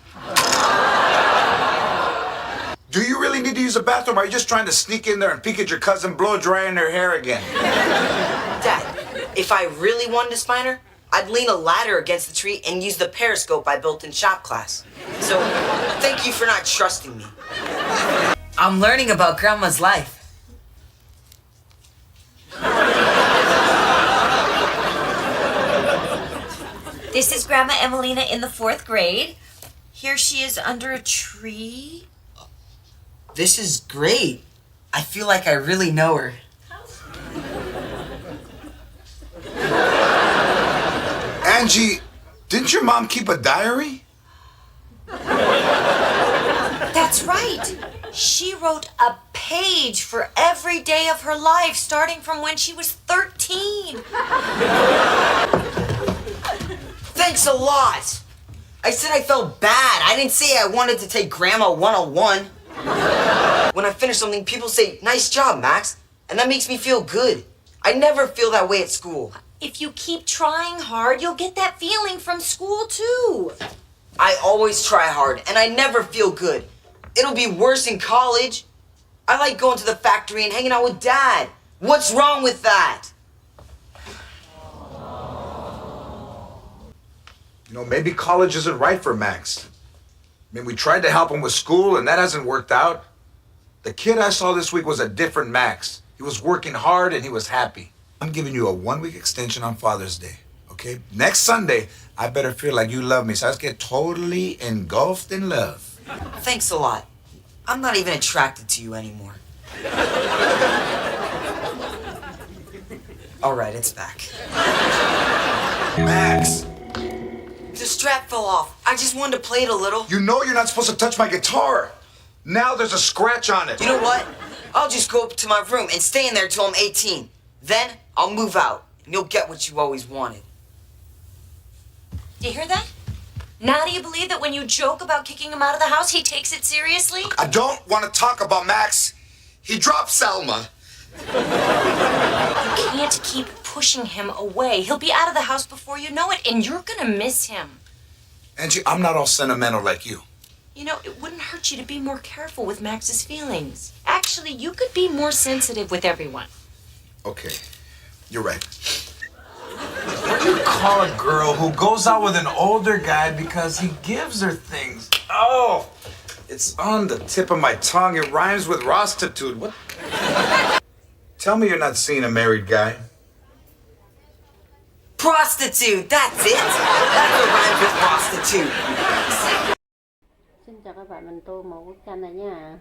Do you really need to use the bathroom, or are you just trying to sneak in there and peek at your cousin blow drying her hair again? Dad, if I really wanted to spine her, I'd lean a ladder against the tree and use the periscope I built in shop class. So, thank you for not trusting me. I'm learning about Grandma's life. This is Grandma Emelina in the 4th grade. Here she is under a tree. This is great. I feel like I really know her. Angie, didn't your mom keep a diary? That's right. She wrote a page for every day of her life, starting from when she was 13. Thanks a lot. I said I felt bad. I didn't say I wanted to take Grandma 101. When I finish something, people say, "Nice job, Max." And that makes me feel good. I never feel that way at school. If you keep trying hard, you'll get that feeling from school, too. I always try hard, and I never feel good. It'll be worse in college. I like going to the factory and hanging out with Dad. What's wrong with that? You know, maybe college isn't right for Max. I mean, we tried to help him with school, and that hasn't worked out. The kid I saw this week was a different Max. He was working hard, and he was happy. I'm giving you a 1-week extension on Father's Day, okay? Next Sunday, I better feel like you love me, so I just get totally engulfed in love. Thanks a lot. I'm not even attracted to you anymore. All right, it's back. Max! The strap fell off. I just wanted to play it a little. You know you're not supposed to touch my guitar. Now there's a scratch on it. You know what? I'll just go up to my room and stay in there till I'm 18. Then I'll move out, and you'll get what you always wanted. Do you hear that? Now do you believe that when you joke about kicking him out of the house, he takes it seriously? I don't want to talk about Max. He dropped Selma. You can't keep pushing him away. He'll be out of the house before you know it, and you're gonna miss him. Angie, I'm not all sentimental like you. You know, it wouldn't hurt you to be more careful with Max's feelings. Actually, you could be more sensitive with everyone. Okay, you're right. What do you call a girl who goes out with an older guy because he gives her things? Oh, it's on the tip of my tongue. It rhymes with prostitute. What? Tell me you're not seeing a married guy. Prostitute, that's it. That's what rhymes with prostitute. Xin chào các bạn, mình tô màu bức tranh này nha.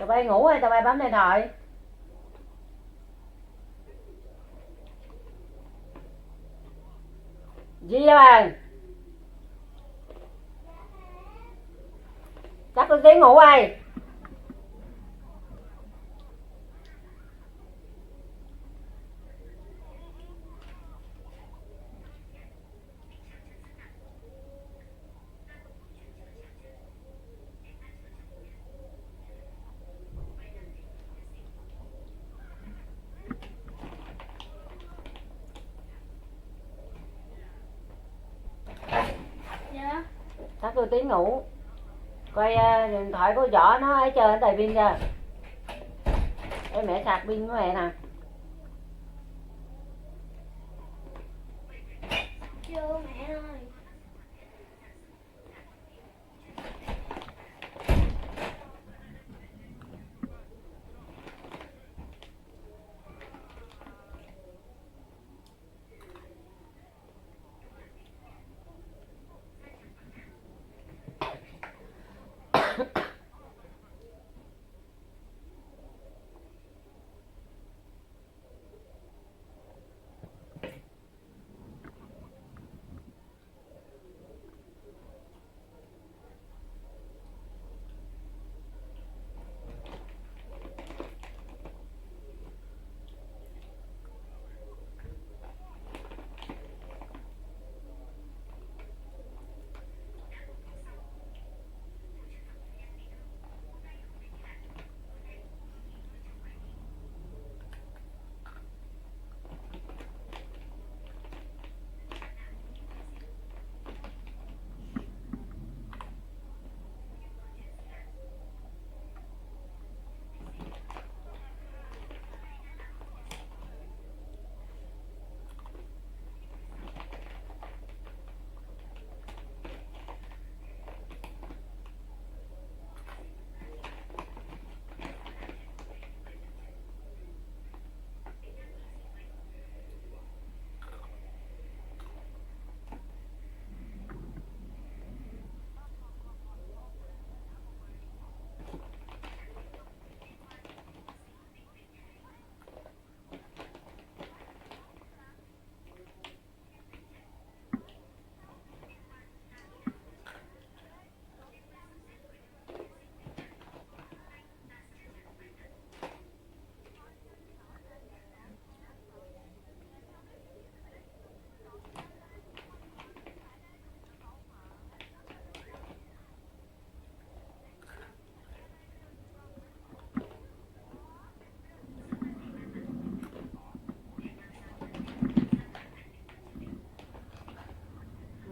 Tụi bay ngủ hay tụi bay bấm điện thoại? Gì vậy bạn? Chắc tôi tiếng ngủ ai? Dạ. Chắc tôi tiếng ngủ. Coi điện thoại của võ nó ấy chờ đầy pin kìa. Để mẹ sạc pin của mẹ nè. Vô mẹ ơi.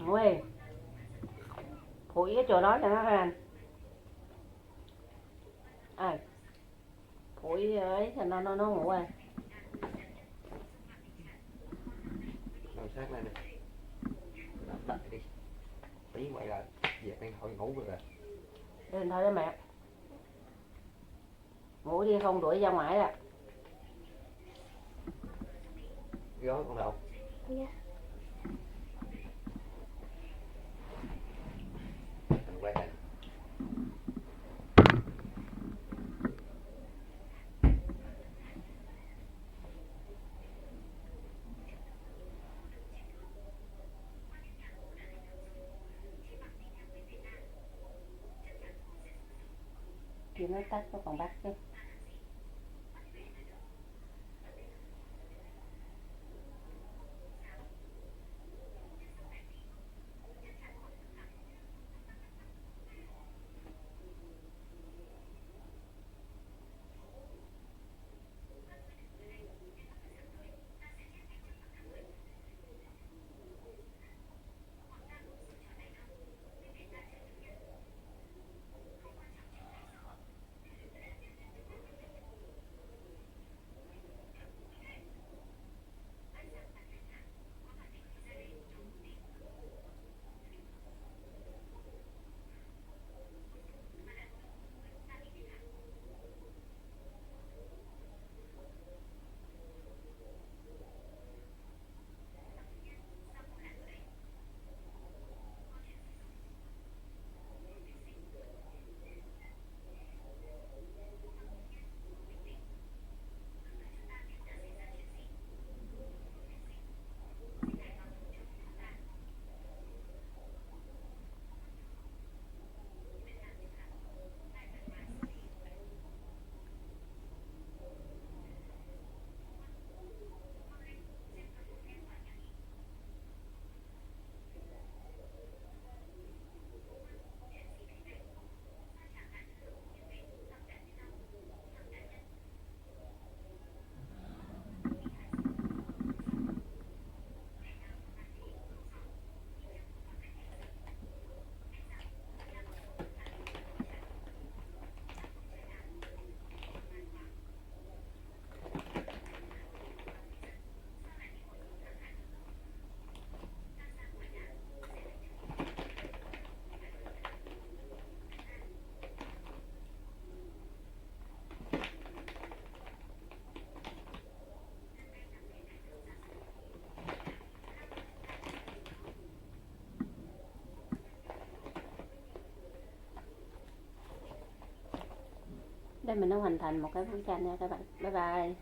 Ngủ đi. Phủi cái chỗ đó cho nó ra. Phủi ấy cho nó ngủ rồi. Nằm sát lên đi. Nằm tắt đi. Tí quay lại. Dẹp điện thoại ngủ rồi. Để điện thoại cho mẹ. Ngủ đi không đuổi ra ngoài à. Gói con đâu? Dạ. Mình quay hình. Chị nói tắt nó còn bắt chứ. Đây mình đã hoàn thành một cái bức tranh nha các bạn. Bye bye.